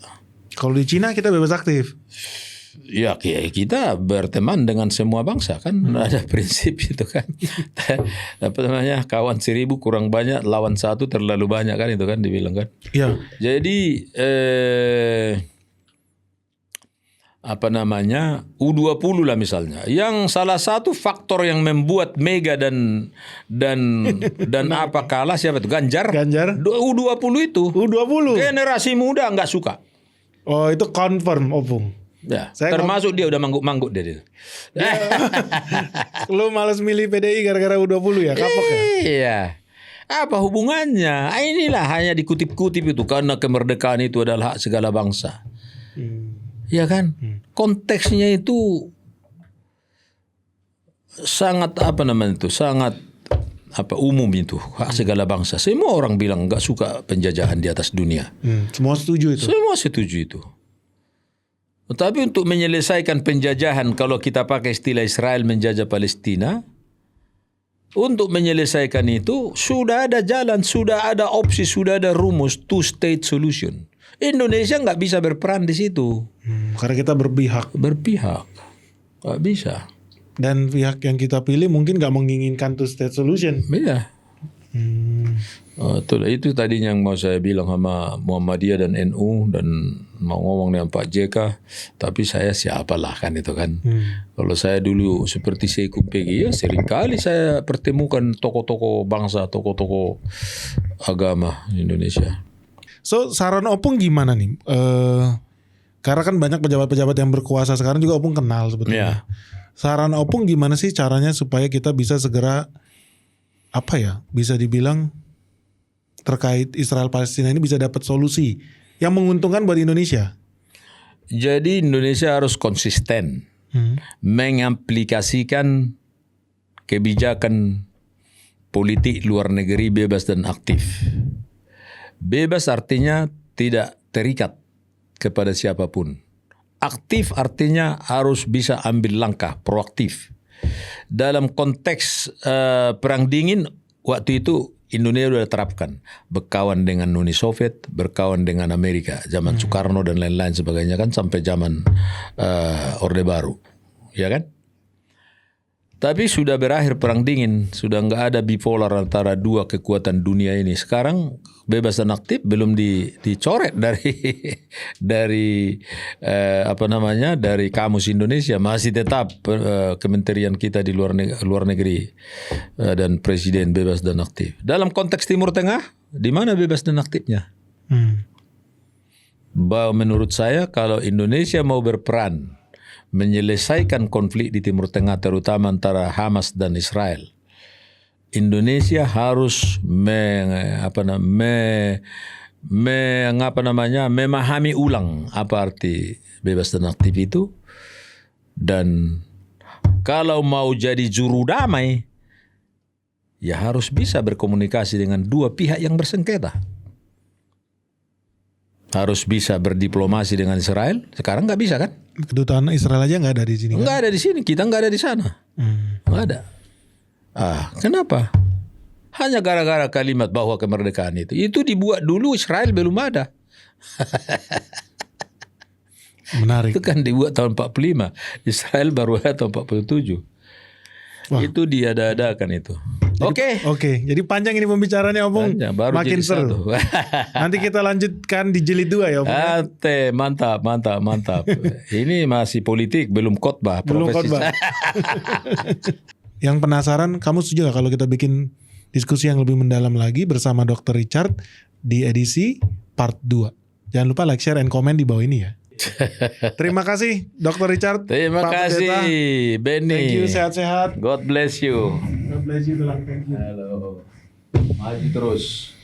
Kalau di Cina kita bebas aktif. Ya kita berteman dengan semua bangsa kan, ada prinsip itu kan. Apa namanya, kawan 1000 kurang banyak, lawan 1 terlalu banyak kan, itu kan dibilang kan. Iya. Jadi apa namanya, U20 lah misalnya, yang salah satu faktor yang membuat Mega dan apa kalah siapa itu, Ganjar. U20 itu. U20. Generasi muda nggak suka. Oh, itu confirm Opung. Ya, termasuk dia udah mangguk-mangguk dia. Lu males milih PDI gara-gara U20 ya? Kapok ya? Iya. Apa hubungannya? Inilah hanya dikutip-kutip itu, karena kemerdekaan itu adalah hak segala bangsa. Ya kan? Konteksnya itu sangat sangat umum itu, hak segala bangsa. Semua orang bilang nggak suka penjajahan di atas dunia. Semua setuju itu. Semua setuju itu. Tetapi untuk menyelesaikan penjajahan, kalau kita pakai istilah Israel menjajah Palestina, untuk menyelesaikan itu sudah ada jalan, sudah ada opsi, sudah ada rumus, two state solution. Indonesia nggak bisa berperan di situ. Karena kita berpihak. Nggak bisa. Dan pihak yang kita pilih mungkin nggak menginginkan two state solution. Iya. Itu tadinya yang mau saya bilang sama Muhammadiyah dan NU, dan mau ngomong dengan Pak JK, tapi saya siapalah kan itu kan. Kalau saya dulu seperti Seikum PG, ya seringkali saya pertemukan tokoh-tokoh bangsa, tokoh-tokoh agama di Indonesia. So saran Opung gimana nih? Karena kan banyak pejabat-pejabat yang berkuasa sekarang juga Opung kenal sebetulnya. Saran Opung gimana sih caranya supaya kita bisa segera bisa dibilang terkait Israel Palestina ini bisa dapat solusi yang menguntungkan buat Indonesia? Jadi Indonesia harus konsisten mengaplikasikan kebijakan politik luar negeri bebas dan aktif. Bebas artinya tidak terikat kepada siapapun. Aktif artinya harus bisa ambil langkah proaktif. Dalam konteks perang dingin waktu itu Indonesia sudah terapkan berkawan dengan Uni Soviet, berkawan dengan Amerika, zaman Soekarno dan lain-lain sebagainya kan, sampai zaman Orde Baru, ya kan? Tapi sudah berakhir perang dingin, sudah nggak ada bipolar antara dua kekuatan dunia ini. Sekarang bebas dan aktif belum dicoret dari dari kamus Indonesia, masih tetap kementerian kita di luar negeri dan presiden bebas dan aktif. Dalam konteks Timur Tengah, di mana bebas dan aktifnya? Bahwa menurut saya kalau Indonesia mau berperan menyelesaikan konflik di Timur Tengah, terutama antara Hamas dan Israel, Indonesia harus memahami ulang apa arti bebas dan aktif itu. Dan kalau mau jadi juru damai, ya harus bisa berkomunikasi dengan dua pihak yang bersengketa. Harus bisa berdiplomasi dengan Israel. Sekarang nggak bisa kan? Kedutaan Israel aja nggak ada di sini. Nggak ada di sini. Kita nggak ada di sana. Nggak ada. Kenapa? Hanya gara-gara kalimat bahwa kemerdekaan itu dibuat dulu, Israel belum ada. Menarik. Itu kan dibuat tahun 45. Israel baru ada tahun 47. Wah. Itu diada-adakan itu. Oke. Jadi panjang ini pembicaraannya Opung. Makin seru. Nanti kita lanjutkan di jilid 2 ya Opung. Mantap. Ini masih politik, belum khotbah. Belum khotbah. Yang penasaran, kamu setuju gak kalau kita bikin diskusi yang lebih mendalam lagi bersama Dr. Richard di edisi part 2? Jangan lupa like, share, and comment di bawah ini ya. Terima kasih Dr. Richard. Terima kasih Benny. Thank you, sehat-sehat. God bless you. God bless you, Tulang. Thank you. Halo. Maju terus.